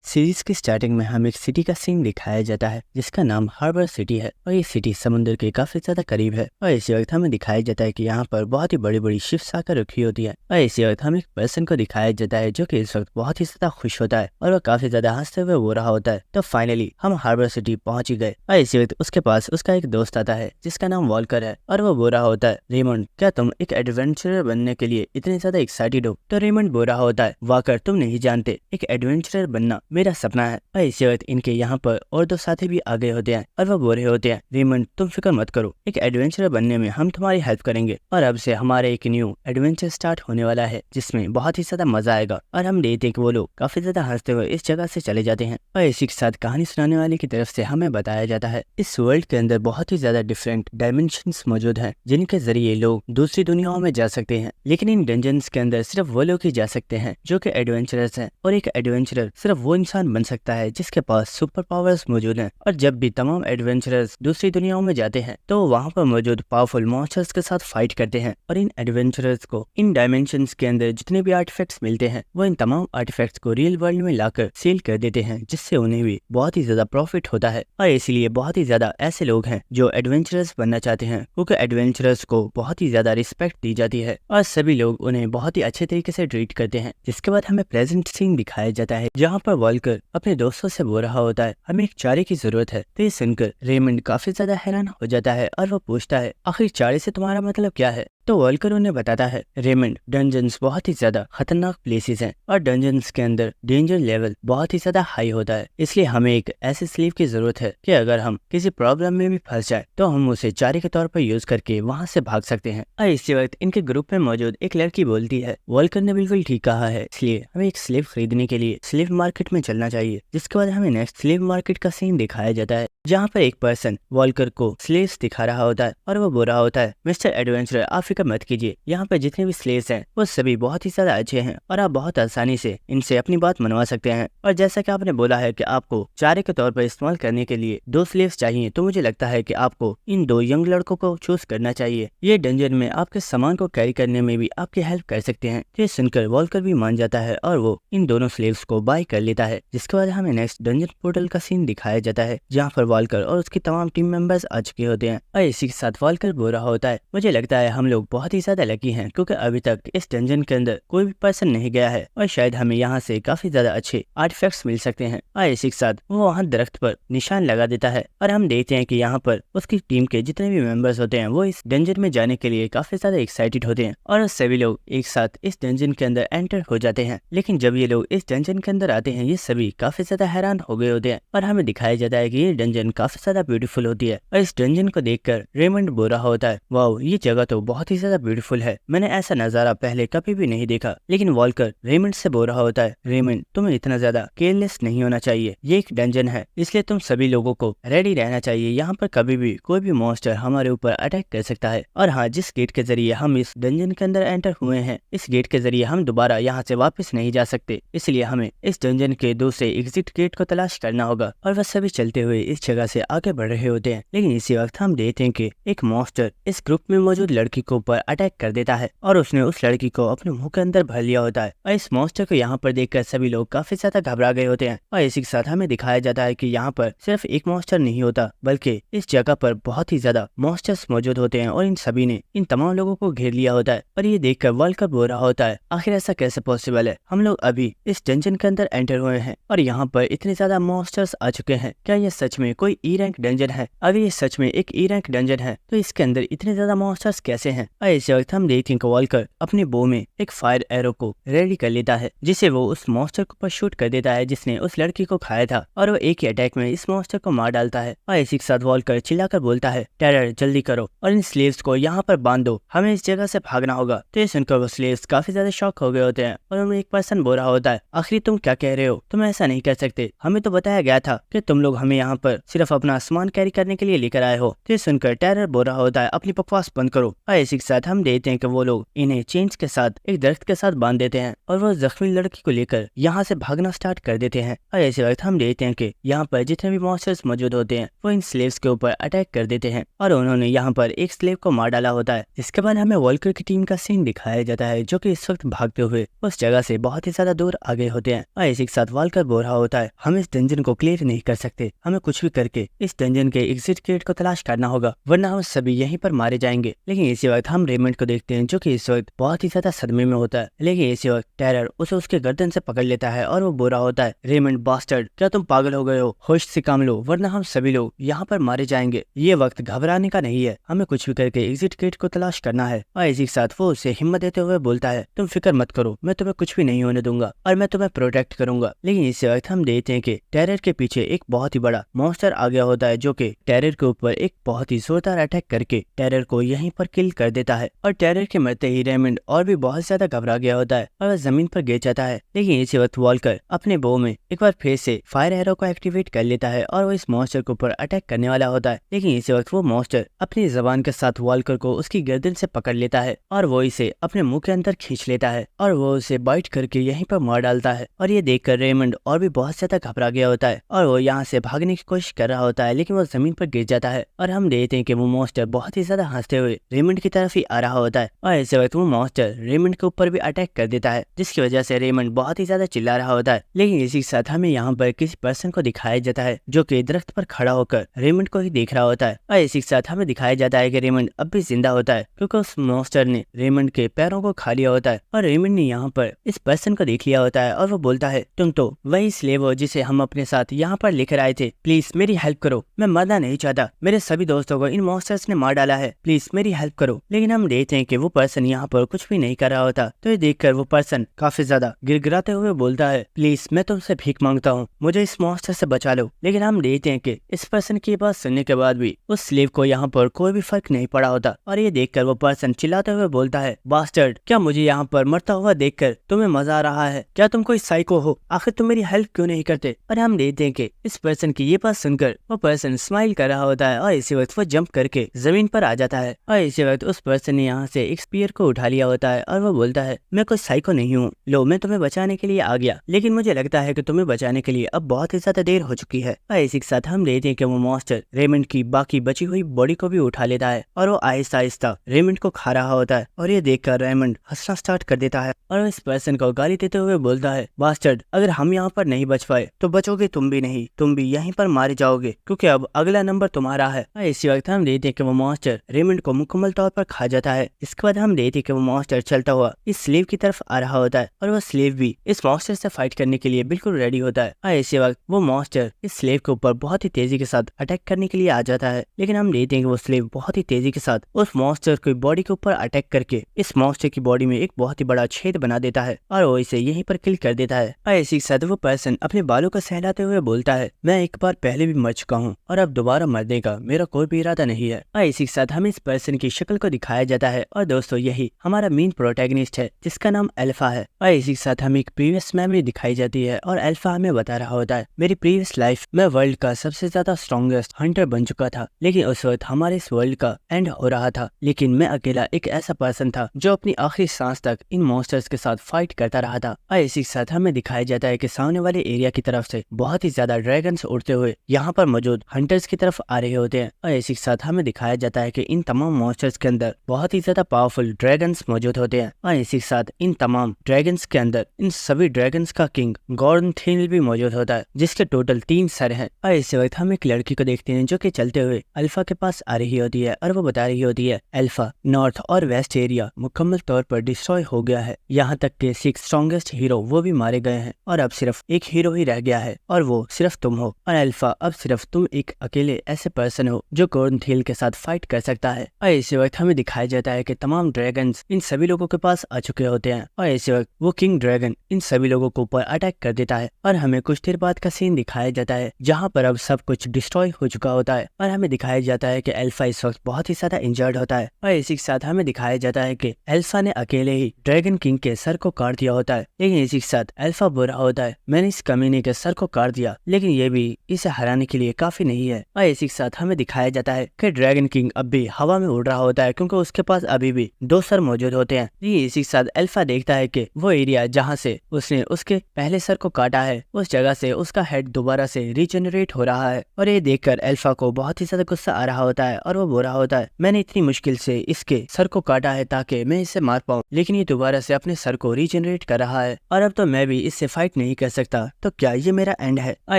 Series की starting में हमें एक सिटी का सीन दिखाया जाता है जिसका नाम हार्बर सिटी है और ये सिटी समुद्र के काफी ज्यादा करीब है। और इसी वक्त हमें दिखाया जाता है कि यहाँ पर बहुत ही बड़ी बड़ी शिप्स आकर रखी होती है। और इसी वक्त हमें एक पर्सन को दिखाया जाता है जो कि इस वक्त बहुत ही ज्यादा खुश होता है और वह काफी ज्यादा हंसते हुए हो रहा होता है। तो फाइनली हम हार्बर सिटी पहुंच ही गए और इसी वक्त उसके पास उसका एक दोस्त आता है जिसका नाम वॉल्कर है और वो बोल रहा होता है, रेमंड क्या तुम एक एडवेंचरर बनने के लिए इतने ज्यादा एक्साइटेड हो? तो रेमंड बोल रहा होता है, वॉल्कर तुम नहीं जानते, एक एडवेंचरर बनना मेरा सपना है। और इसी वक्त इनके यहाँ पर और दो साथी भी आ गए होते हैं और वो बोल रहे होते हैं, रेमंड तुम फिक्र मत करो, एक एडवेंचरर बनने में हम तुम्हारी हेल्प करेंगे और अब से हमारा एक न्यू एडवेंचर स्टार्ट होने वाला है जिसमें बहुत ही ज्यादा मजा आएगा। और हम देखते हैं कि वो लोग काफी ज्यादा हंसते हुए इस जगह से चले जाते हैं। और इसी के साथ कहानी सुनाने वाले की तरफ से हमें बताया जाता है इस वर्ल्ड के अंदर बहुत ही ज्यादा डिफरेंट डायमेंशंस मौजूद हैं जिनके जरिए लोग दूसरी दुनियाओं में जा सकते हैं, लेकिन इन डंजन्स के अंदर सिर्फ वो लोग ही जा सकते हैं जो कि एडवेंचरर्स हैं। और एक एडवेंचरर सिर्फ वो इंसान बन सकता है जिसके पास सुपर पावर्स मौजूद हैं। और जब भी तमाम एडवेंचरर्स दूसरी दुनियाओं में जाते हैं तो वहाँ पर मौजूद पावरफुल मॉन्स्टर्स के साथ फाइट करते हैं। और इन एडवेंचरर्स को इन डायमेंशंस के अंदर जितने भी आर्टिफैक्ट्स मिलते हैं वो इन तमाम आर्टिफैक्ट्स को रियल वर्ल्ड में लाकर सेल कर देते हैं, जिससे उन्हें भी बहुत ही ज्यादा प्रॉफिट होता है। और इसीलिए बहुत ही ज्यादा ऐसे लोग हैं जो एडवेंचरर्स बनना चाहते हैं क्योंकि एडवेंचरर्स को बहुत ही ज्यादा रिस्पेक्ट दी जाती है और सभी लोग उन्हें बहुत ही अच्छे तरीके से ट्रीट करते हैं। जिसके बाद हमें प्रेजेंट सीन दिखाया जाता है जहाँ पर वॉल्कर अपने दोस्तों से बोल रहा होता है, हमें एक चारे की जरूरत है। तो ये सुनकर रेमंड काफी ज्यादा हैरान हो जाता है और वो पूछता है, आखिर चारे से तुम्हारा मतलब क्या है? तो वॉल्कर उन्हें बताता है, रेमंड डंजन्स बहुत ही ज्यादा खतरनाक प्लेसेस हैं और डंजन्स के अंदर डेंजर लेवल बहुत ही ज्यादा हाई होता है, इसलिए हमें एक ऐसे स्लीव की जरूरत है कि अगर हम किसी प्रॉब्लम में भी फंस जाए तो हम उसे चारे के तौर पर यूज करके वहां से भाग सकते हैं। और इसी वक्त इनके ग्रुप में मौजूद एक लड़की बोलती है, वॉल्कर ने बिल्कुल ठीक कहा है, इसलिए हमें एक स्लीव खरीदने के लिए स्लीव मार्केट में चलना चाहिए। जिसके बाद हमें नेक्स्ट स्लीव मार्केट का सीन दिखाया जाता है जहाँ पर एक पर्सन वॉल्कर को स्लेव्स दिखा रहा होता है और वो बोल रहा होता है, मिस्टर एडवेंचरर आप फिक्र मत कीजिए, यहाँ पे जितने भी स्लेव्स हैं वो सभी बहुत ही ज्यादा अच्छे हैं और आप बहुत आसानी से इनसे अपनी बात मनवा सकते हैं। और जैसा कि आपने बोला है कि आपको चारे के तौर पर इस्तेमाल करने के लिए 2 स्लेव्स चाहिए, तो मुझे लगता है कि आपको इन 2 यंग लड़कों को चूज करना चाहिए। ये डंजन में आपके सामान को कैरी करने में भी आपकी हेल्प कर सकते हैं। ये सुनकर वॉल्कर भी मान जाता है और वो इन दोनों स्लेव्स को बाय कर लेता है। जिसके बाद हमें नेक्स्ट डंजन पोर्टल का सीन दिखाया जाता है जहाँ पर वॉल्कर और उसकी तमाम टीम मेंबर्स आ चुके होते हैं। और इसी के साथ वॉल्कर बोल रहा होता है, मुझे लगता है हम लोग बहुत ही ज्यादा लकी हैं क्योंकि अभी तक इस डंजन के अंदर कोई भी पर्सन नहीं गया है और शायद हमें यहाँ से काफी ज्यादा अच्छे आर्टिफैक्ट्स मिल सकते हैं। और इसी के साथ वो वहाँ दरख्त पर निशान लगा देता है और हम देखते हैं कि यहाँ पर उसकी टीम के जितने भी मेंबर्स होते हैं वो इस डंजन में जाने के लिए काफी ज्यादा एक्साइटेड होते हैं और सभी लोग एक साथ इस डंजन के अंदर एंटर हो जाते हैं। लेकिन जब ये लोग इस डंजन के अंदर आते हैं ये सभी काफी ज्यादा हैरान हो गए होते हैं और हमें दिखाया जाता है कि ये डंजन काफी ज्यादा ब्यूटीफुल होती है। और इस डंजन को देखकर रेमंड बोल रहा होता है, वाओ ये जगह तो बहुत ही ज्यादा ब्यूटीफुल है, मैंने ऐसा नजारा पहले कभी भी नहीं देखा। लेकिन वॉल्कर रेमंड से बोल रहा होता है, रेमंड तुम्हें इतना ज्यादा केयरलेस नहीं होना चाहिए, ये एक डंजन है इसलिए तुम सभी लोगों को रेडी रहना चाहिए, यहाँ पर कभी भी कोई भी मॉन्स्टर हमारे ऊपर अटैक कर सकता है। और हाँ, जिस गेट के जरिए हम इस डंजन के अंदर एंटर हुए हैं इस गेट के जरिए हम दोबारा यहाँ से वापस नहीं जा सकते, इसलिए हमें इस डंजन के दूसरे एग्जिट गेट को तलाश करना होगा। और वह सभी चलते हुए इस जगह से आगे बढ़ रहे होते हैं। लेकिन इसी वक्त हम देखते हैं कि एक मॉन्स्टर इस ग्रुप में मौजूद लड़की के ऊपर अटैक कर देता है और उसने उस लड़की को अपने मुंह के अंदर भर लिया होता है। और इस मॉन्स्टर को यहाँ पर देखकर सभी लोग काफी ज्यादा घबरा गए होते हैं। और इसी के साथ हमें दिखाया जाता है कि यहाँ पर सिर्फ एक मॉन्स्टर नहीं होता बल्कि इस जगह पर बहुत ही ज्यादा मॉन्स्टर्स मौजूद होते हैं और इन सभी ने इन तमाम लोगों को घेर लिया होता है। और ये देखकर वॉल्कर बोल रहा होता है, आखिर ऐसा कैसे पॉसिबल है, हम लोग अभी इस डंजन के अंदर एंटर हुए हैं और यहाँ पर इतने ज्यादा मॉन्स्टर्स आ चुके हैं, क्या ये सच में कोई ई रैंक डंजन है? अगर ये सच में एक ई रैंक डंजन है तो इसके अंदर इतने ज्यादा मॉन्स्टर्स कैसे हैं? और इस वक्त हम देखते हैं कि वॉल्कर अपने बो में एक फायर एरो को रेडी कर लेता है जिसे वो उस मॉन्स्टर के ऊपर शूट कर देता है जिसने उस लड़की को खाया था और वो एक ही अटैक में इस मॉन्स्टर को मार डालता है। और इसी के साथ वॉल्कर चिल्लाकर बोलता है, टेरर जल्दी करो और इन स्लेव्स को यहाँ पर बांध दो, हमें इस जगह से भागना होगा। तो ये सुनकर वो स्लेव्स काफी ज्यादा शॉक हो गए होते हैं और उनमें एक पर्सन बोल रहा होता है, आखिर तुम क्या कह रहे हो, तुम ऐसा नहीं कर सकते, हमें तो बताया गया था कि तुम लोग हमें यहाँ पर सिर्फ अपना सामान कैरी करने के लिए लेकर आए हो। तो ये सुनकर टेरर बोल रहा होता है, अपनी बकवास बंद करो। और इसी इसी के साथ हम देखते हैं कि वो लोग इन्हें चेन्स के साथ एक दरख्त के साथ बांध देते हैं और वो जख्मी लड़की को लेकर यहाँ से भागना स्टार्ट कर देते हैं। और ऐसे वक्त हम देखते हैं कि यहाँ पर जितने भी मॉन्स्टर्स मौजूद होते हैं वो इन स्लेव्स के ऊपर अटैक कर देते हैं और उन्होंने यहाँ पर एक स्लेव को मार डाला होता है। इसके बाद हमें वॉल्कर की टीम का सीन दिखाया जाता है जो कि इस वक्त भागते हुए उस जगह से बहुत ही ज्यादा दूर आ गए होते हैं। और इसी के साथ वॉल्कर बोल रहा होता है हम इस डंजन को क्लियर नहीं कर सकते, हमें कुछ भी करके इस डंजन के एग्जिट गेट को तलाश करना होगा वरना हम सभी यहीं पर मारे जाएंगे। लेकिन इसी वक्त हम रेमंड को देखते हैं जो कि इस वक्त बहुत ही ज्यादा सदमे में होता है। लेकिन इसी वक्त टेरर उसे उसके गर्दन से पकड़ लेता है और वो बोल रहा होता है रेमंड बास्टर्ड, क्या तुम पागल हो गए हो? होश से काम लो वरना हम सभी लोग यहाँ पर मारे जाएंगे। ये वक्त घबराने का नहीं है, हमें कुछ भी करके एग्जिट गेट को तलाश करना है। और इसी के साथ वो उसे हिम्मत देते हुए बोलता है तुम फिक्र मत करो, मैं तुम्हें कुछ भी नहीं होने दूंगा और मैं तुम्हें प्रोटेक्ट करूंगा। लेकिन इसी वक्त हम देखते हैं कि टेरर के पीछे एक बहुत ही बड़ा मॉन्स्टर आ गया होता है जो कि टेरर के ऊपर एक बहुत ही जोरदार अटैक करके टेरर को यहीं पर किल कर देता है। और टेरर के मरते ही रेमंड और भी बहुत ज्यादा घबरा गया होता है और वह जमीन पर गिर जाता है। लेकिन इसी वक्त वॉल्कर अपने बो में एक बार फिर से फायर एरो को एक्टिवेट कर लेता है और वो इस मॉन्स्टर के ऊपर अटैक करने वाला होता है। लेकिन इसी वक्त वो मॉन्स्टर अपनी जबान के साथ वॉल्कर को उसकी गर्दन से पकड़ लेता है और वो इसे अपने मुंह के अंदर खींच लेता है और वो उसे बाइट करके यहीं पर मार डालता है। और ये देखकर रेमंड और भी बहुत ज्यादा घबरा गया होता है और वो यहाँ से भागने की कोशिश कर रहा होता है लेकिन वो जमीन पर गिर जाता है। और हम देखते हैं कि वो मॉन्स्टर बहुत ही ज्यादा हंसते हुए रेमंड की तरफ ही आ रहा होता है और ऐसे वक्त वो मॉन्स्टर रेमंड के ऊपर भी अटैक कर देता है जिसकी वजह से रेमंड बहुत ही ज्यादा चिल्ला रहा होता है। लेकिन इसी के साथ हमें यहाँ पर किसी पर्सन को दिखाया जाता है जो कि दरख्त पर खड़ा होकर रेमंड को ही देख रहा होता है। और इसी के साथ हमें दिखाया जाता है कि रेमंड अब भी जिंदा होता है क्योंकि उस मॉन्स्टर ने रेमंड के पैरों को खा लिया होता है। और रेमंड ने यहाँ पर इस पर्सन को देख लिया होता है और वो बोलता है तुम तो वही स्लेव हो जिसे हम अपने साथ यहाँ पर लेकर आए थे, प्लीज मेरी हेल्प करो, मैं मरना नहीं चाहता, मेरे सभी दोस्तों को इन मॉन्स्टर्स ने मार डाला है, प्लीज मेरी हेल्प करो। लेकिन हम देखते हैं कि वो पर्सन यहाँ पर कुछ भी नहीं कर रहा होता। तो ये देखकर वो पर्सन काफी ज्यादा गिड़गिड़ाते हुए बोलता है प्लीज मैं तुमसे भीख मांगता हूँ, मुझे इस मॉन्स्टर से बचा लो। लेकिन हम देखते हैं कि इस पर्सन की बात सुनने के बाद भी उस स्लेव को यहाँ पर कोई भी फर्क नहीं पड़ा होता। और ये देखकर वो पर्सन चिल्लाते हुए बोलता है बास्टर्ड, क्या मुझे यहाँ पर मरता हुआ देखकर तुम्हें मजा आ रहा है? क्या तुम कोई साइको हो? आखिर तुम मेरी हेल्प क्यों नहीं करते? और हम देखते हैं कि इस पर्सन की ये बात सुनकर वो पर्सन स्माइल कर रहा होता है और इसी वक्त वो जंप करके जमीन पर आ जाता है। और इसी वक्त उस पर्सन ने यहाँ से एक स्पीयर को उठा लिया होता है और वो बोलता है मैं कोई साइको नहीं हूँ, लो मैं तुम्हें बचाने के लिए आ गया, लेकिन मुझे लगता है कि तुम्हें बचाने के लिए अब बहुत ही ज्यादा देर हो चुकी है। और इसी के साथ हम देखते हैं कि वो मॉन्स्टर रेमंड की बाकी बची हुई बॉडी को भी उठा लेता है और वो आहिस्ता आहिस्ता रेमंड को खा रहा होता है। और ये देखकर रेमंड हंसना स्टार्ट कर देता है और इस पर्सन को गाली देते हुए बोलता है बास्टर्ड, अगर हम यहाँ पर नहीं बच पाए तो बचोगे तुम भी नहीं, तुम भी यहीं पर मारे जाओगे क्योंकि अब अगला नंबर तुम्हारा है। और इसी वक्त हम देखते हैं कि वो मॉन्स्टर रेमंड को मुकम्मल तौर पर खा जाता है। इसके बाद हम देखते हैं कि वो मॉन्स्टर चलता हुआ इस स्लेव की तरफ आ रहा होता है और वो स्लेव भी इस मॉन्स्टर से फाइट करने के लिए बिल्कुल रेडी होता है। और इसी वक्त वो मॉन्स्टर इस स्लेव के ऊपर बहुत ही तेजी के साथ अटैक करने के लिए आ जाता है। लेकिन हम देखते हैं कि वो स्लेव बहुत ही तेजी के साथ उस मॉन्स्टर की बॉडी के ऊपर अटैक करके इस मॉन्स्टर की बॉडी में एक बहुत ही बड़ा छेद बना देता है और वो इसे यहीं पर किल कर देता है। और इसी के साथ वो पर्सन अपने बालों को सहलाते हुए बोलता है मैं एक बार पहले भी मर चुका हूँ और अब दोबारा मरने का मेरा कोई भी इरादा नहीं है। और इसी के साथ हमें इस पर्सन की शक्ल को दिखाया जाता है और दोस्तों यही हमारा मेन प्रोटैगनिस्ट है जिसका नाम अल्फा है। और इसी के साथ हमें एक प्रीवियस मेमोरी दिखाई जाती है और अल्फा हमें बता रहा होता है मेरी प्रीवियस लाइफ में वर्ल्ड का सबसे ज्यादा स्ट्रॉन्गेस्ट हंटर बन चुका था, लेकिन उस वक्त हमारे इस वर्ल्ड का एंड हो रहा था, लेकिन मैं अकेला एक ऐसा पर्सन था जो अपनी आखिरी सांस तक इन मॉन्स्टर्स के साथ फाइट करता रहा था। और इसी के साथ हमें दिखाया जाता है कि सामने वाले एरिया की तरफ से बहुत ही ज्यादा ड्रैगन्स उड़ते हुए यहाँ पर मौजूद हंटर्स की तरफ आ रहे होते हैं। और इसी के साथ हमें दिखाया जाता है कि इन तमाम मॉन्स्टर्स के अंदर बहुत ही ज्यादा पावरफुल ड्रैगन्स मौजूद होते हैं। और इसी के साथ इन तमाम ड्रैगन्स के अंदर इन सभी ड्रैगन्स का किंग गॉर्डन थील भी मौजूद होता है जिसके टोटल 3 सर हैं। और इस वक्त हम एक लड़की को देखते हैं जो कि चलते हुए अल्फा के पास आ रही होती है और वो बता रही होती है अल्फा नॉर्थ और वेस्ट एरिया मुकम्मल तौर पर डिस्ट्रॉय हो गया है, यहाँ तक के 6 स्ट्रॉन्गेस्ट हीरो वो भी मारे गए हैं और अब सिर्फ एक हीरो ही रह गया है और वो सिर्फ तुम हो। और अल्फा अब सिर्फ तुम एक अकेले ऐसे पर्सन हो जो गॉर्डन थील के साथ फाइट कर सकता है। और इसी वक्त हमें दिखाया जाता है कि तमाम ड्रैगन्स इन सभी लोगों के पास आ चुके होते हैं और इसी वक्त वो किंग ड्रैगन इन सभी लोगों को ऊपर अटैक कर देता है और हमें कुछ देर बाद का सीन दिखाया जाता है जहाँ पर अब सब कुछ डिस्ट्रॉय हो चुका होता है और हमें दिखाया जाता है कि अल्फा इस वक्त बहुत ही ज्यादा इंजर्ड होता है। और इसी के साथ हमें दिखाया जाता है कि अल्फा ने अकेले ही ड्रैगन किंग के सर को काट दिया होता है। लेकिन इसी के साथ अल्फा बुरा होता है मैंने इस कमीने के सर को काट दिया, लेकिन ये भी इसे हराने के लिए काफी नहीं है। और इसी के साथ हमें दिखाया जाता है कि ड्रैगन किंग अब भी हवा में उड़ रहा होता है क्योंकि क्योंकि उसके पास अभी भी 2 सर मौजूद होते हैं। लेकिन इसी के साथ अल्फा देखता है कि वो एरिया जहाँ से उसने उसके पहले सर को काटा है उस जगह से उसका हेड दोबारा से रीजनरेट हो रहा है। और ये देखकर अल्फा को बहुत ही ज्यादा गुस्सा आ रहा होता है और वो बोल रहा होता है, मैंने इतनी मुश्किल से इसके सर को काटा है ताकि मैं इसे मार पाऊँ, लेकिन ये दोबारा से अपने सर को रीजनरेट कर रहा है और अब तो मैं भी इससे फाइट नहीं कर सकता, तो क्या ये मेरा एंड है। और